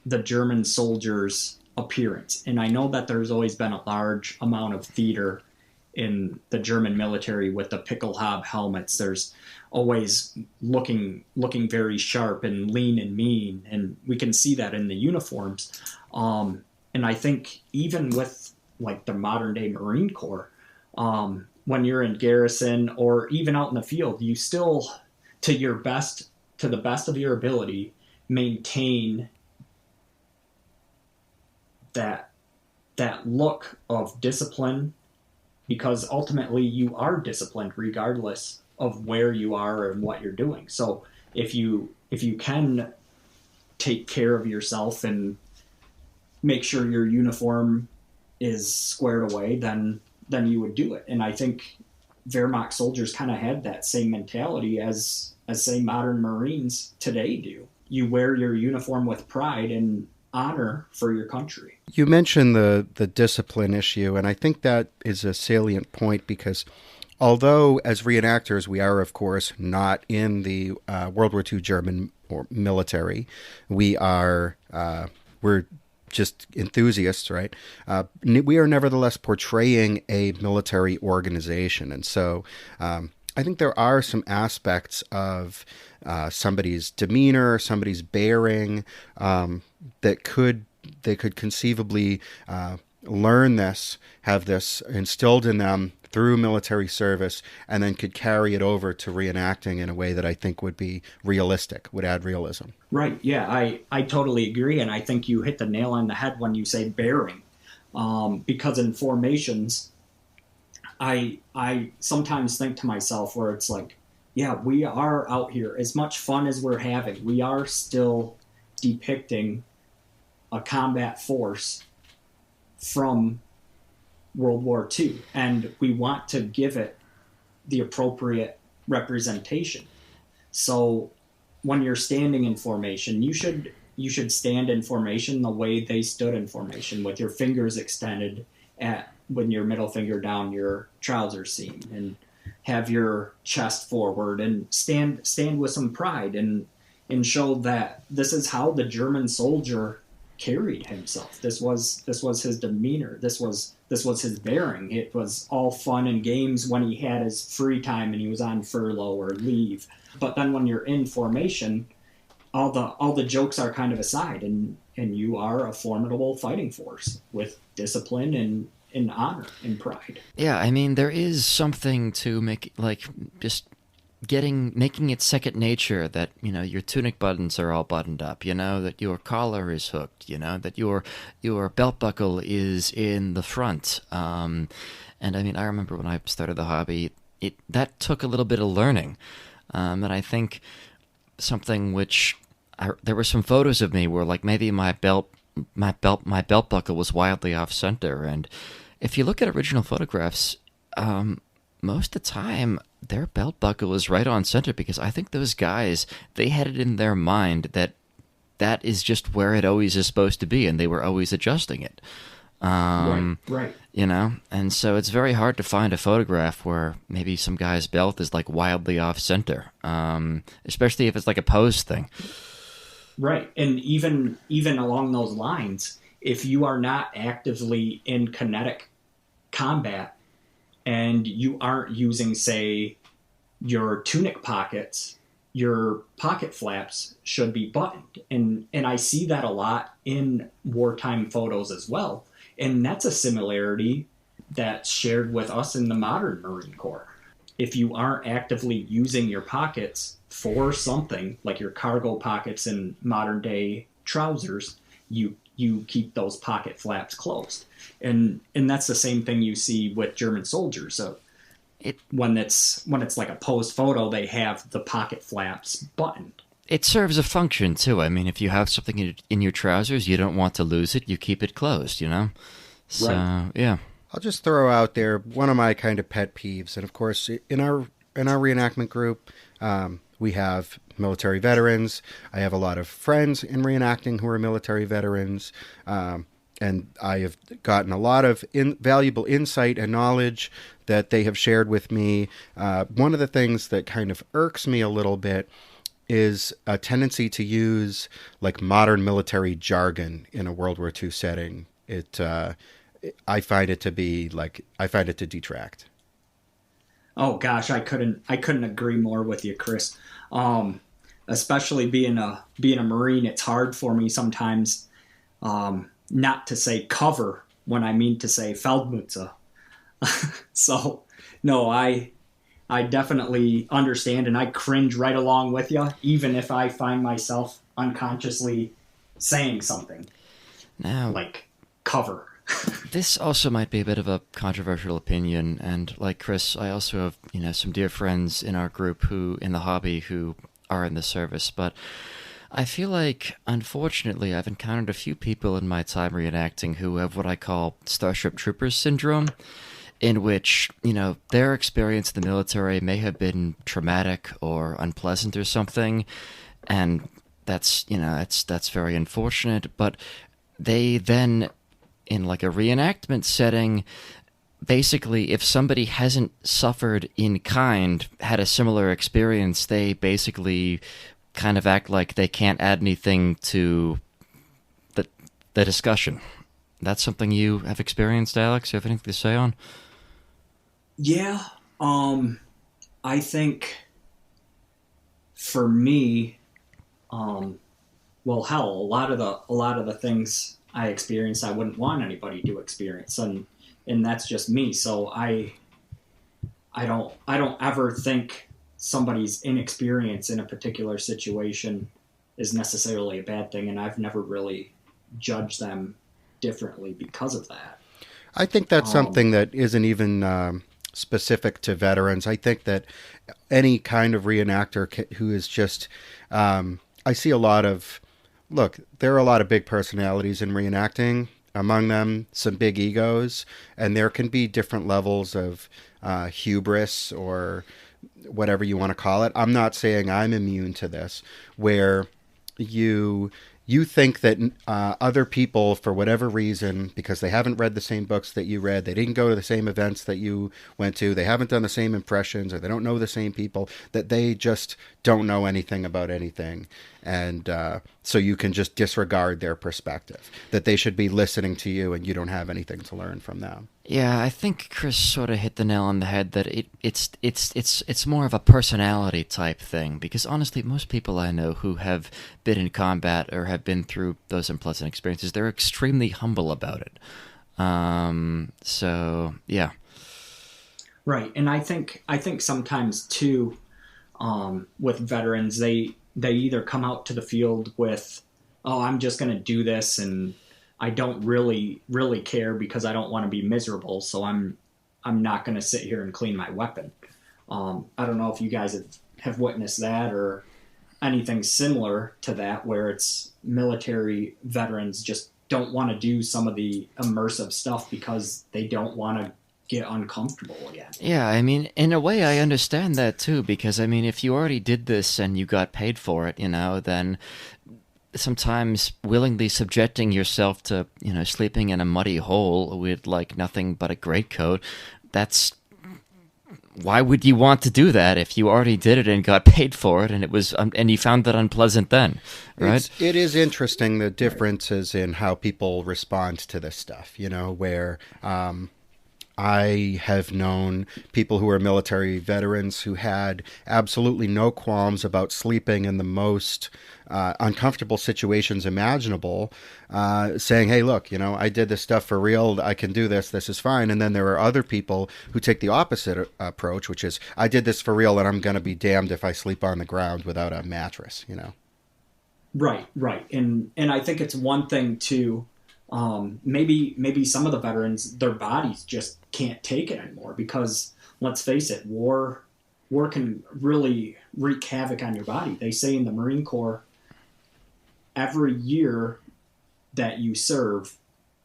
the German soldiers' appearance. And I know that there's always been a large amount of theater in the German military with the Pickelhaube helmets. There's always looking very sharp and lean and mean, and we can see that in the uniforms. And I think even with like the modern day Marine Corps, when you're in garrison or even out in the field, you still, to the best of your ability, maintain that look of discipline, because ultimately you are disciplined regardless of where you are and what you're doing. So if you can take care of yourself and make sure your uniform is squared away, then then you would do it. And I think Wehrmacht soldiers kind of had that same mentality as say modern Marines today do. You wear your uniform with pride and honor for your country. You mentioned the discipline issue, and I think that is a salient point because although as reenactors we are, of course, not in the World War II German or military, we're just enthusiasts, right? We are nevertheless portraying a military organization, and so I think there are some aspects of somebody's demeanor, somebody's bearing, that they could conceivably learn this, have this instilled in them through military service, and then could carry it over to reenacting in a way that I think would be realistic, would add realism. Right, yeah, I totally agree, and I think you hit the nail on the head when you say bearing. Because in formations, I sometimes think to myself where it's like, yeah, we are out here. As much fun as we're having, we are still depicting a combat force from World War II, and we want to give it the appropriate representation. So when you're standing in formation, you should stand in formation the way they stood in formation, with your fingers extended when your middle finger down your trousers seam, and have your chest forward, and stand with some pride, and show that this is how the German soldier carried himself. This was his demeanor. This was his bearing. It was all fun and games when he had his free time and he was on furlough or leave. But then when you're in formation, all the jokes are kind of aside, and you are a formidable fighting force with discipline and honor and pride. Yeah, I mean, there is something to making it second nature that, your tunic buttons are all buttoned up, that your collar is hooked, that your belt buckle is in the front. And I mean, I remember when I started the hobby, that took a little bit of learning. And I think something there were some photos of me where, like, maybe my belt buckle was wildly off center. And if you look at original photographs, most of the time their belt buckle is right on center, because I think those guys, they had it in their mind that is just where it always is supposed to be, and they were always adjusting it. Right. And so it's very hard to find a photograph where maybe some guy's belt is like wildly off center, especially if it's like a pose thing. Right, and even along those lines, if you are not actively in kinetic combat and you aren't using, say, your tunic pockets, your pocket flaps should be buttoned. And I see that a lot in wartime photos as well. And that's a similarity that's shared with us in the modern Marine Corps. If you aren't actively using your pockets for something, like your cargo pockets in modern day trousers, you keep those pocket flaps closed. And that's the same thing you see with German soldiers. So when it's like a posed photo, they have the pocket flaps buttoned. It serves a function too. I mean, if you have something in your trousers, you don't want to lose it, you keep it closed, So, right. Yeah. I'll just throw out there one of my kind of pet peeves, and of course, in our reenactment group, we have military veterans. I have a lot of friends in reenacting who are military veterans, and I have gotten a lot of valuable insight and knowledge that they have shared with me. One of the things that kind of irks me a little bit is a tendency to use like modern military jargon in a World War II setting. I find it to detract. Oh gosh, I couldn't agree more with you, Chris. Especially being a Marine, it's hard for me sometimes not to say cover when I mean to say Feldmütze. So, no, I definitely understand, and I cringe right along with you, even if I find myself unconsciously saying something like cover. This also might be a bit of a controversial opinion, and like Chris, I also have some dear friends in our group in the hobby who are in the service, but I feel like, unfortunately, I've encountered a few people in my time reenacting who have what I call Starship Troopers syndrome, in which, their experience in the military may have been traumatic or unpleasant or something, and that's very unfortunate, but they then, in like a reenactment setting, basically, if somebody hasn't suffered in kind, had a similar experience, they basically kind of act like they can't add anything to the discussion. That's something you have experienced, Alex? You have anything to say on? Yeah, I think for me, well, hell, a lot of the things I experienced, I wouldn't want anybody to experience, and that's just me. So I don't ever think somebody's inexperience in a particular situation is necessarily a bad thing, and I've never really judged them differently because of that. I think that's Um, something that isn't even specific to veterans. I think that any kind of reenactor who is just, I see a lot of, look, there are a lot of big personalities in reenacting. Among them, some big egos, and there can be different levels of hubris or whatever you want to call it. I'm not saying I'm immune to this, where you you think that other people, for whatever reason, because they haven't read the same books that you read, they didn't go to the same events that you went to, they haven't done the same impressions, or they don't know the same people, that they just don't know anything about anything. And so you can just disregard their perspective, that they should be listening to you and you don't have anything to learn from them. Yeah, I think Chris sort of hit the nail on the head that it's more of a personality type thing, because honestly, most people I know who have been in combat or have been through those unpleasant experiences, they're extremely humble about it. So yeah. right, and I think sometimes too, with veterans, they either come out to the field with, oh, I'm just going to do this, and I don't really care because I don't want to be miserable, so I'm not going to sit here and clean my weapon. I don't know if you guys have witnessed that or anything similar to that, where it's military veterans just don't want to do some of the immersive stuff because they don't want to get uncomfortable again. Yeah, I mean, in a way, I understand that too, because I mean, if you already did this and you got paid for it, then sometimes willingly subjecting yourself to, sleeping in a muddy hole with like nothing but a greatcoat, that's why would you want to do that if you already did it and got paid for it and it was and you found that unpleasant then, right? It is interesting the differences in how people respond to this stuff, where I have known people who are military veterans who had absolutely no qualms about sleeping in the most uncomfortable situations imaginable, saying, hey, look, I did this stuff for real. I can do this. This is fine. And then there are other people who take the opposite approach, which is, I did this for real and I'm going to be damned if I sleep on the ground without a mattress. Right, and I think it's one thing to, maybe some of the veterans, their bodies just can't take it anymore, because let's face it, war can really wreak havoc on your body. They say in the Marine Corps, every year that you serve,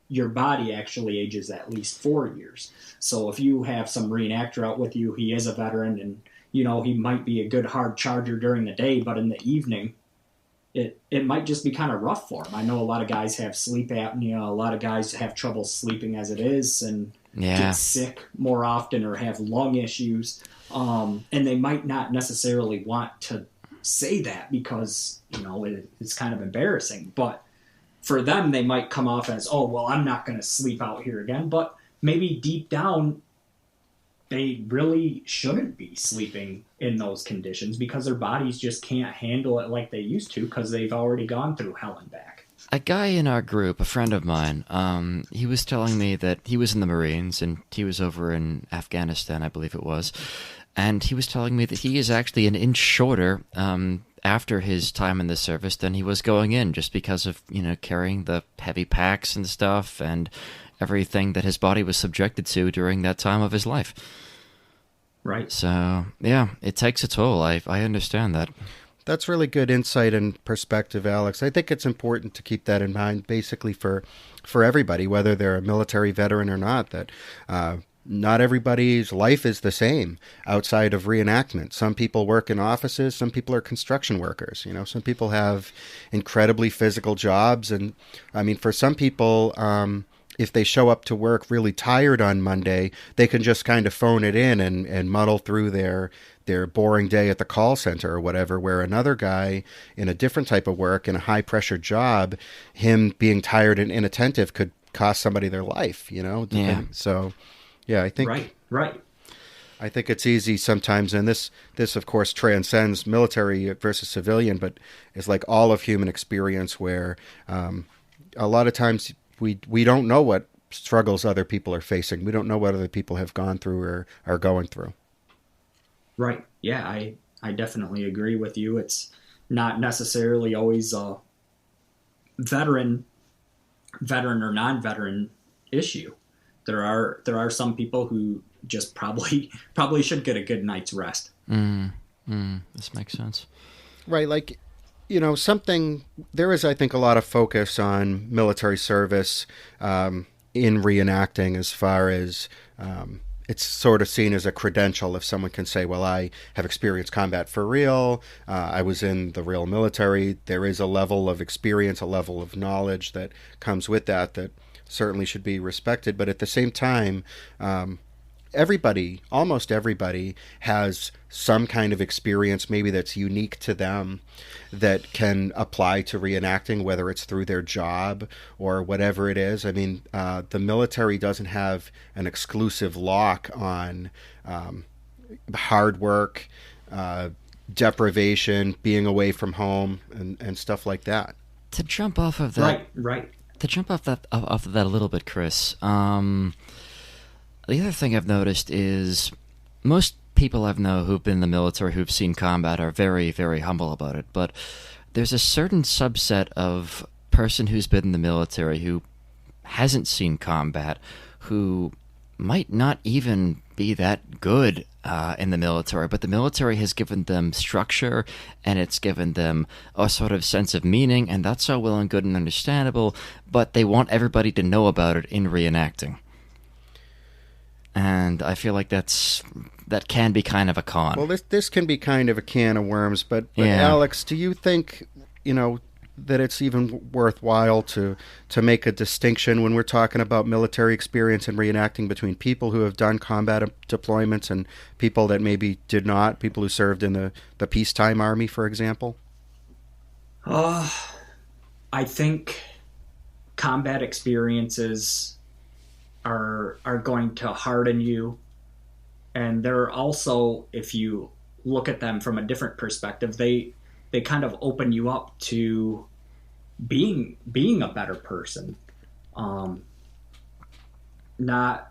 your body actually ages at least 4 years. So if you have some reenactor out with you, he is a veteran, and he might be a good hard charger during the day, but in the evening it might just be kind of rough for them. I know a lot of guys have sleep apnea. A lot of guys have trouble sleeping as it is, and Yeah. get sick more often or have lung issues. And they might not necessarily want to say that because it's kind of embarrassing. But for them, they might come off as, oh, well, I'm not going to sleep out here again. But maybe deep down, they really shouldn't be sleeping in those conditions because their bodies just can't handle it like they used to, because they've already gone through hell and back. A guy in our group, a friend of mine, he was telling me that he was in the Marines and he was over in Afghanistan, I believe it was, and he was telling me that he is actually an inch shorter after his time in the service than he was going in, just because of carrying the heavy packs and stuff and everything that his body was subjected to during that time of his life. Right. So yeah, it takes a toll. I understand that. That's really good insight and perspective, Alex. I think it's important to keep that in mind, basically for everybody, whether they're a military veteran or not, that not everybody's life is the same outside of reenactment. Some people work in offices, some people are construction workers. You know, some people have incredibly physical jobs, and I mean, for some people, if they show up to work really tired on Monday, they can just kind of phone it in and muddle through their boring day at the call center or whatever, where another guy in a different type of work, in a high pressure job, him being tired and inattentive could cost somebody their life, you know? Yeah. So, yeah, I think Right. I think it's easy sometimes, and this of course transcends military versus civilian, but it's like all of human experience where a lot of times we don't know what struggles other people are facing. We don't know what other people have gone through or are going through. Right. Yeah, I definitely agree with you. It's not necessarily always a veteran or non-veteran issue. There are some people who just probably should get a good night's rest. This makes sense. Right, like, you know, there is, I think, a lot of focus on military service in reenacting, as far as it's sort of seen as a credential. If someone can say, well, I have experienced combat for real, I was in the real military, there is a level of experience, a level of knowledge that comes with that certainly should be respected. But at the same time, almost everybody has some kind of experience, maybe that's unique to them, that can apply to reenacting, whether it's through their job or whatever it is. I mean, the military doesn't have an exclusive lock on hard work, deprivation, being away from home, and stuff like that. To jump off of that, Right. To jump off of that a little bit, Chris. The other thing I've noticed is most people I know who've been in the military, who've seen combat, are very, very humble about it. But there's a certain subset of person who's been in the military who hasn't seen combat, who might not even be that good in the military, but the military has given them structure, and it's given them a sort of sense of meaning, and that's all well and good and understandable, but they want everybody to know about it in reenacting. And I feel like that can be kind of a con. Well, this can be kind of a can of worms, but Yeah. Alex, do you think, you know, that it's even worthwhile to make a distinction when we're talking about military experience and reenacting between people who have done combat deployments and people that maybe did not, people who served in the peacetime army, for example? I think combat experiences are going to harden you, and they're also, if you look at them from a different perspective, they kind of open you up to being a better person, not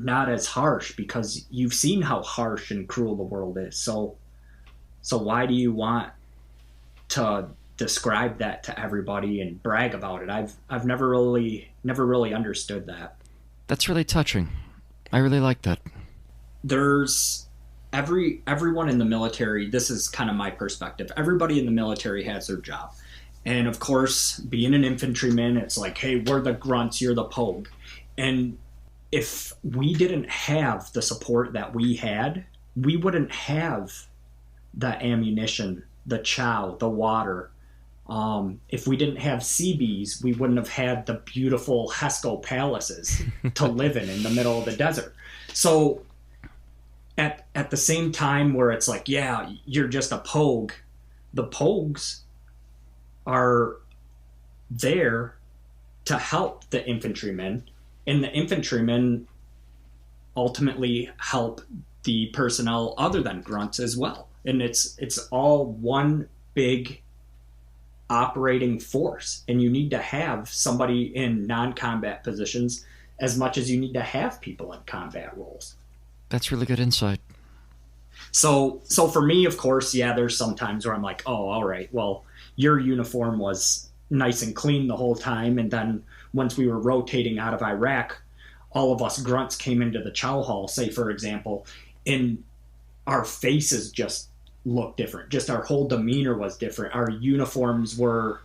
as harsh, because you've seen how harsh and cruel the world is. So why do you want to describe that to everybody and brag about it? I've never really understood that. That's really touching. I really like that. There's everyone in the military, this is kind of my perspective. Everybody in the military has their job. And of course, being an infantryman, it's like, hey, we're the grunts, you're the pogue. And if we didn't have the support that we had, we wouldn't have the ammunition, the chow, the water. If we didn't have CBs, we wouldn't have had the beautiful Hesco palaces to live in the middle of the desert. So at the same time where it's like, yeah, you're just a pogue, the pogues are there to help the infantrymen, and the infantrymen ultimately help the personnel other than grunts as well. And it's all one big operating force, and you need to have somebody in non-combat positions as much as you need to have people in combat roles. That's really good insight. So for me, of course, yeah, there's some times where I'm like, oh, all right, well, your uniform was nice and clean the whole time, and then once we were rotating out of Iraq, all of us grunts came into the chow hall, say, for example, and our faces just looked different. Just our whole demeanor was different. Our uniforms were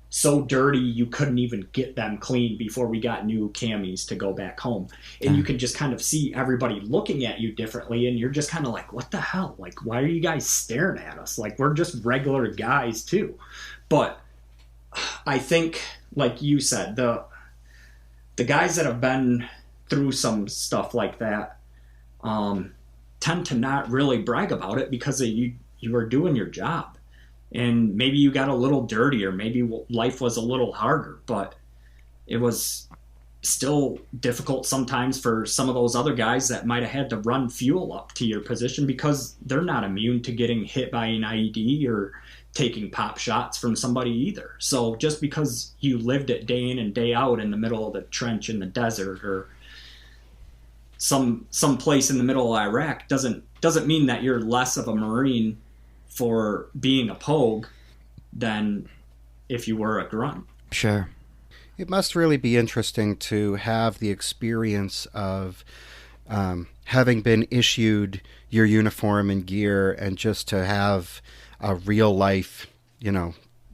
so dirty you couldn't even get them clean before we got new camis to go back home. And you can just kind of see everybody looking at you differently, and you're just kind of like, what the hell? Like, why are you guys staring at us? Like, we're just regular guys too. But I think, like you said, the guys that have been through some stuff like that tend to not really brag about it because you are doing your job. And maybe you got a little dirtier, maybe life was a little harder, but it was still difficult sometimes for some of those other guys that might have had to run fuel up to your position, because they're not immune to getting hit by an IED or taking pop shots from somebody either. So just because you lived it day in and day out in the middle of the trench in the desert or some place in the middle of Iraq doesn't mean that you're less of a Marine for being a pogue than if you were a grunt. Sure. It must really be interesting to have the experience of having been issued your uniform and gear, and just to have a real life,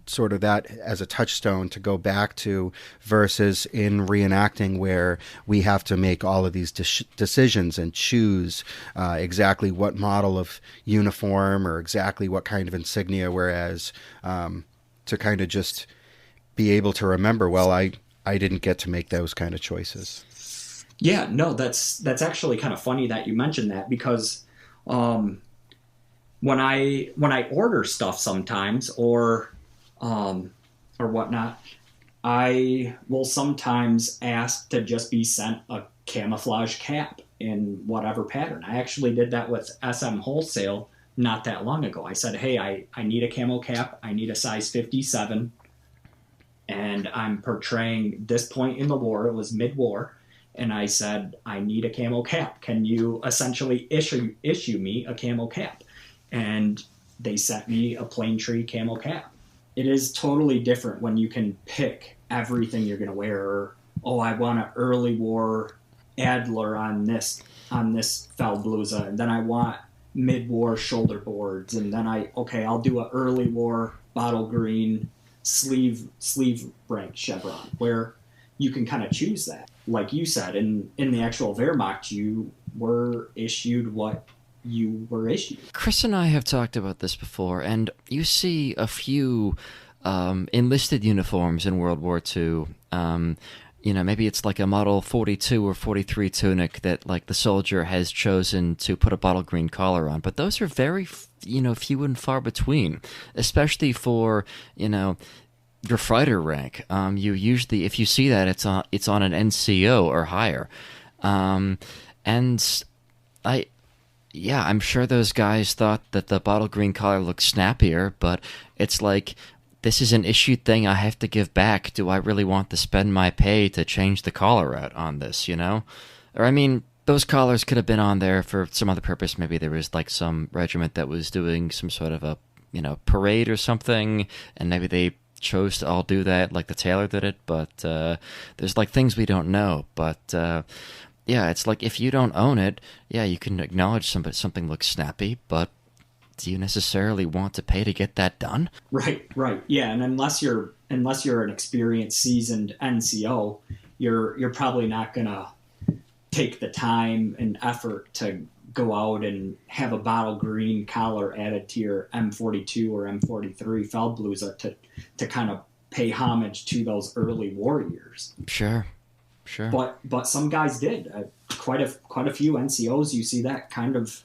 sort of that as a touchstone to go back to, versus in reenacting where we have to make all of these decisions and choose exactly what model of uniform or exactly what kind of insignia, whereas to kind of just be able to remember, well, I didn't get to make those kind of choices. Yeah, no, that's actually kind of funny that you mentioned that, because when I order stuff sometimes or whatnot, I will sometimes ask to just be sent a camouflage cap in whatever pattern. I actually did that with SM Wholesale not that long ago. I said, hey, I need a camo cap. I need a size 57. And I'm portraying this point in the war. It was mid-war. And I said, I need a camo cap. Can you essentially issue me a camo cap? And they sent me a plain tree camo cap. It is totally different when you can pick everything you're going to wear. Or, oh, I want an early war Adler on this Feldbluse, and then I want mid-war shoulder boards, and then I'll do an early war bottle green sleeve rank chevron, where you can kind of choose that. Like you said, in the actual Wehrmacht, you were issued what you were issued. Chris and I have talked about this before, and you see a few enlisted uniforms in World War II. Maybe it's like a Model 42 or 43 tunic that, like, the soldier has chosen to put a bottle green collar on. But those are very, few and far between, especially for, your fighter rank. You usually, if you see that, it's on an NCO or higher. I'm sure those guys thought that the bottle green collar looked snappier, but it's like, this is an issued thing I have to give back. Do I really want to spend my pay to change the collar out on this, Or, I mean, those collars could have been on there for some other purpose. Maybe there was, like, some regiment that was doing some sort of a, parade or something, and maybe they chose to all do that, like the tailor did it, but there's, like, things we don't know. But, yeah, it's like, if you don't own it, yeah, you can acknowledge something looks snappy, but do you necessarily want to pay to get that done? Right. Yeah, and unless you're an experienced, seasoned NCO, you're probably not gonna take the time and effort to go out and have a bottle green collar added to your M42 or M43 Feldbluse to kind of pay homage to those early war years. Sure. But some guys did. Quite a few NCOs, you see that kind of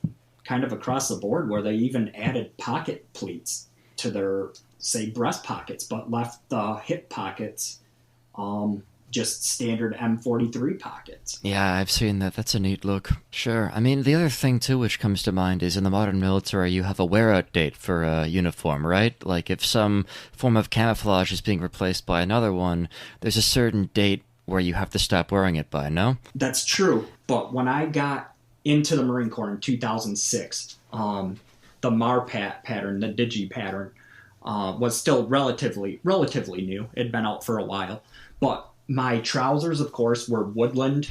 across the board, where they even added pocket pleats to their, say, breast pockets, but left the hip pockets just standard M43 pockets. Yeah, I've seen that. That's a neat look. Sure. I mean, the other thing, too, which comes to mind is in the modern military, you have a wear-out date for a uniform, right? Like, if some form of camouflage is being replaced by another one, there's a certain date where you have to stop wearing it by, no? That's true. But when I got into the Marine Corps in 2006, the MAR pattern, the Digi pattern, was still relatively new. It'd been out for a while. But my trousers, of course, were woodland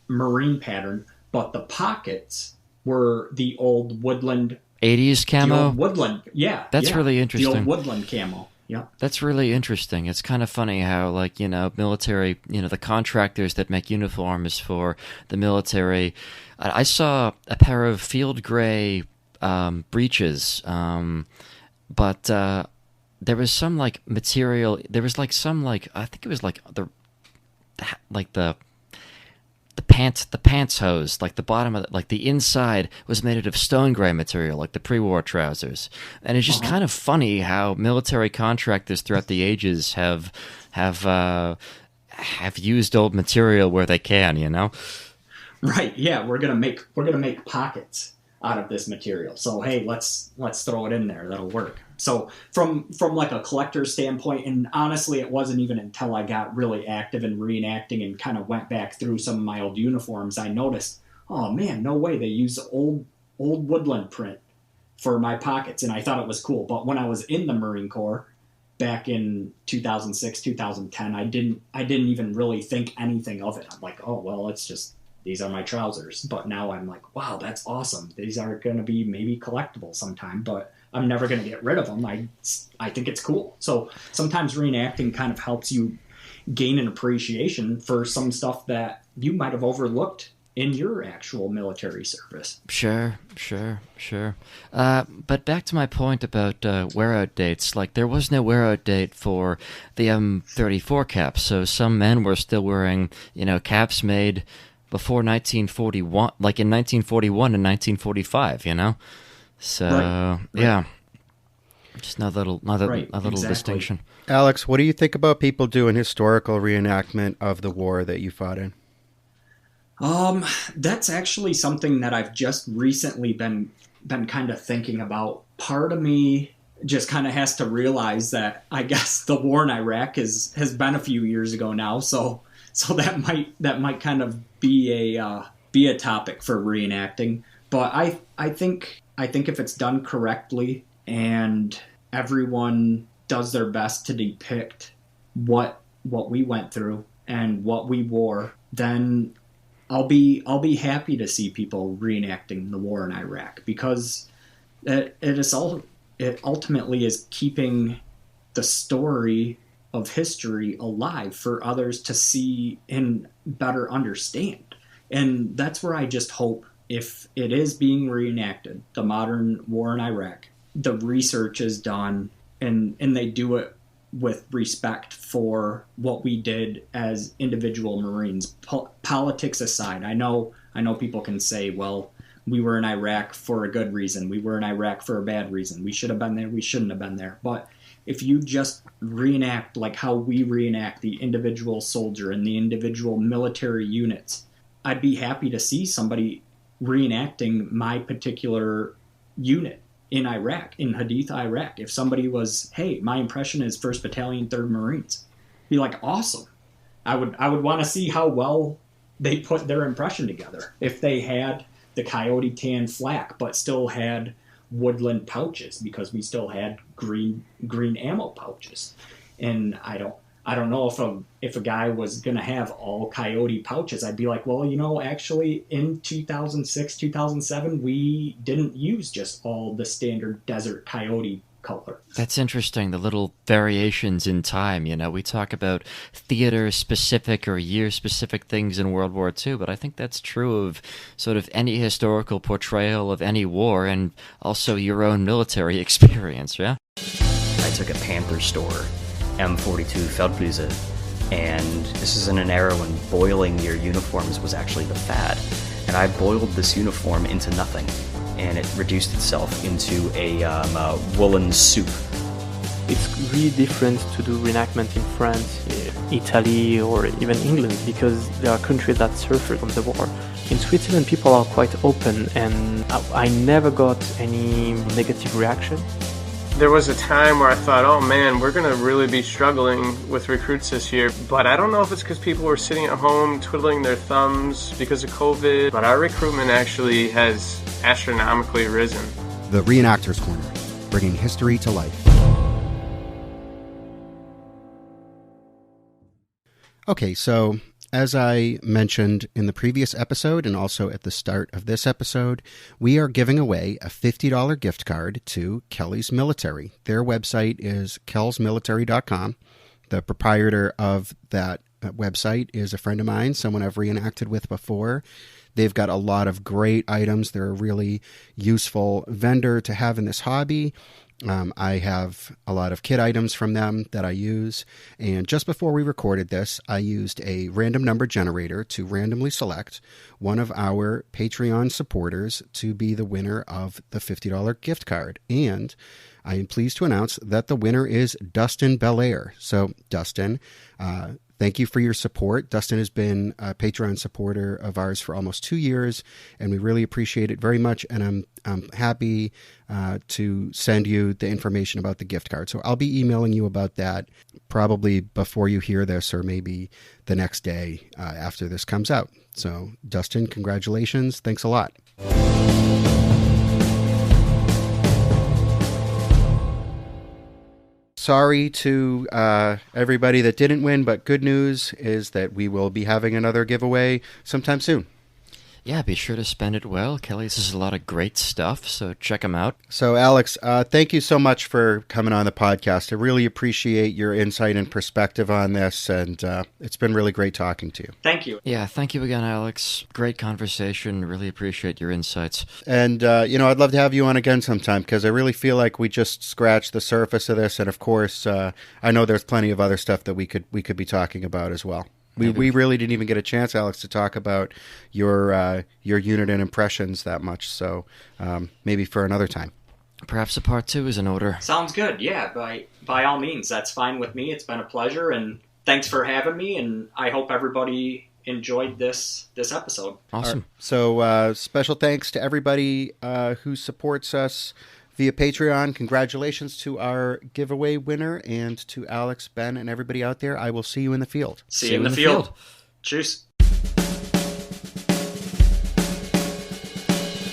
Marine pattern, but the pockets were the old woodland 80s camo? The old woodland, yeah. That's really interesting. The old woodland camo. Yeah. That's really interesting. It's kind of funny how, like, military, the contractors that make uniforms for the military. I saw a pair of field gray breeches, but there was some like material. There was like some like I think it was like the pants hose, like the bottom of like the inside was made out of stone gray material, like the pre-war trousers. And it's just kind of funny how military contractors throughout the ages have used old material where they can. Right. Yeah, we're gonna make pockets out of this material. So hey, let's throw it in there. That'll work. So from like a collector's standpoint, and honestly, it wasn't even until I got really active in reenacting and kind of went back through some of my old uniforms, I noticed, oh man, no way, they use old woodland print for my pockets, and I thought it was cool. But when I was in the Marine Corps back in 2006, 2010, I didn't even really think anything of it. I'm like, oh well, it's just these are my trousers. But now I'm like, wow, that's awesome. These are going to be maybe collectible sometime, but I'm never going to get rid of them. I think it's cool. So sometimes reenacting kind of helps you gain an appreciation for some stuff that you might have overlooked in your actual military service. Sure. But back to my point about wear-out dates. Like, there was no wear-out date for the M34 caps, so some men were still wearing, caps made before 1941, like in 1941 and 1945, So, right. Yeah. Just another little distinction. Alex, what do you think about people doing historical reenactment of the war that you fought in? That's actually something that I've just recently been kind of thinking about. Part of me just kind of has to realize that I guess the war in Iraq has been a few years ago now, so that might kind of be a topic for reenacting. But I think if it's done correctly and everyone does their best to depict what we went through and what we wore, then I'll be happy to see people reenacting the war in Iraq, because it ultimately is keeping the story of history alive for others to see and better understand. And that's where I just hope, if it is being reenacted, the modern war in Iraq, the research is done and they do it with respect for what we did as individual Marines. Politics aside, I know people can say, well, we were in Iraq for a good reason. We were in Iraq for a bad reason. We should have been there. We shouldn't have been there. But if you just reenact like how we reenact the individual soldier and the individual military units, I'd be happy to see somebody reenacting my particular unit in Iraq, in Hadith, Iraq. If somebody was, hey, my impression is 1st Battalion, 3rd Marines, be like, awesome. I would want to see how well they put their impression together. If they had the coyote tan flak, but still had woodland pouches, because we still had green ammo pouches. And I don't know if a guy was going to have all coyote pouches. I'd be like, well, actually in 2006, 2007, we didn't use just all the standard desert coyote color. That's interesting, the little variations in time. We talk about theater-specific or year-specific things in World War II, but I think that's true of sort of any historical portrayal of any war, and also your own military experience, yeah? I took a Panther store, M42 Feldbluse, and this is in an era when boiling your uniforms was actually the fad. And I boiled this uniform into nothing, and it reduced itself into a woolen soup. It's really different to do reenactment in France, Italy, or even England, because there are countries that suffered from the war. In Switzerland, people are quite open, and I never got any negative reaction. There was a time where I thought, oh man, we're going to really be struggling with recruits this year. But I don't know if it's because people were sitting at home twiddling their thumbs because of COVID. But our recruitment actually has astronomically risen. The Reenactors Corner, bringing history to life. Okay, so As I mentioned in the previous episode and also at the start of this episode, we are giving away a $50 gift card to Kelly's Military. Their website is kellsmilitary.com. The proprietor of that website is a friend of mine, someone I've reenacted with before. They've got a lot of great items. They're a really useful vendor to have in this hobby. I have a lot of kit items from them that I use. And just before we recorded this, I used a random number generator to randomly select one of our Patreon supporters to be the winner of the $50 gift card. And I am pleased to announce that the winner is Dustin Belair. So, Dustin, thank you for your support. Dustin has been a Patreon supporter of ours for almost 2 years, and we really appreciate it very much. And I'm happy to send you the information about the gift card. So I'll be emailing you about that probably before you hear this, or maybe the next day after this comes out. So, Dustin, congratulations. Thanks a lot. Sorry to everybody that didn't win, but good news is that we will be having another giveaway sometime soon. Yeah, be sure to spend it well. Kelly's has a lot of great stuff, so check them out. So, Alex, thank you so much for coming on the podcast. I really appreciate your insight and perspective on this, and it's been really great talking to you. Thank you. Yeah, thank you again, Alex. Great conversation. Really appreciate your insights. And, I'd love to have you on again sometime, because I really feel like we just scratched the surface of this, and of course, I know there's plenty of other stuff that we could be talking about as well. We really didn't even get a chance, Alex, to talk about your unit and impressions that much. So maybe for another time. Perhaps a part 2 is in order. Sounds good. Yeah, by all means, that's fine with me. It's been a pleasure, and thanks for having me. And I hope everybody enjoyed this episode. Awesome. Right. So special thanks to everybody who supports us via Patreon. Congratulations to our giveaway winner, and to Alex, Ben, and everybody out there. I will see you in the field. See you in the field. Cheers.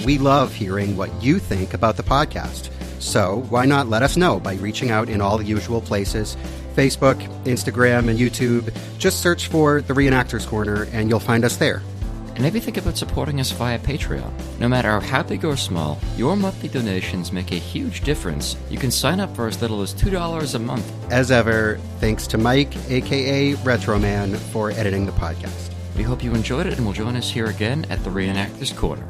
We love hearing what you think about the podcast. So why not let us know by reaching out in all the usual places: Facebook, Instagram, and YouTube. Just search for The Reenactors Corner and you'll find us there. And maybe think about supporting us via Patreon. No matter how big or small, your monthly donations make a huge difference. You can sign up for as little as $2 a month. As ever, thanks to Mike, a.k.a. Retroman, for editing the podcast. We hope you enjoyed it, and will join us here again at the Reenactors Corner.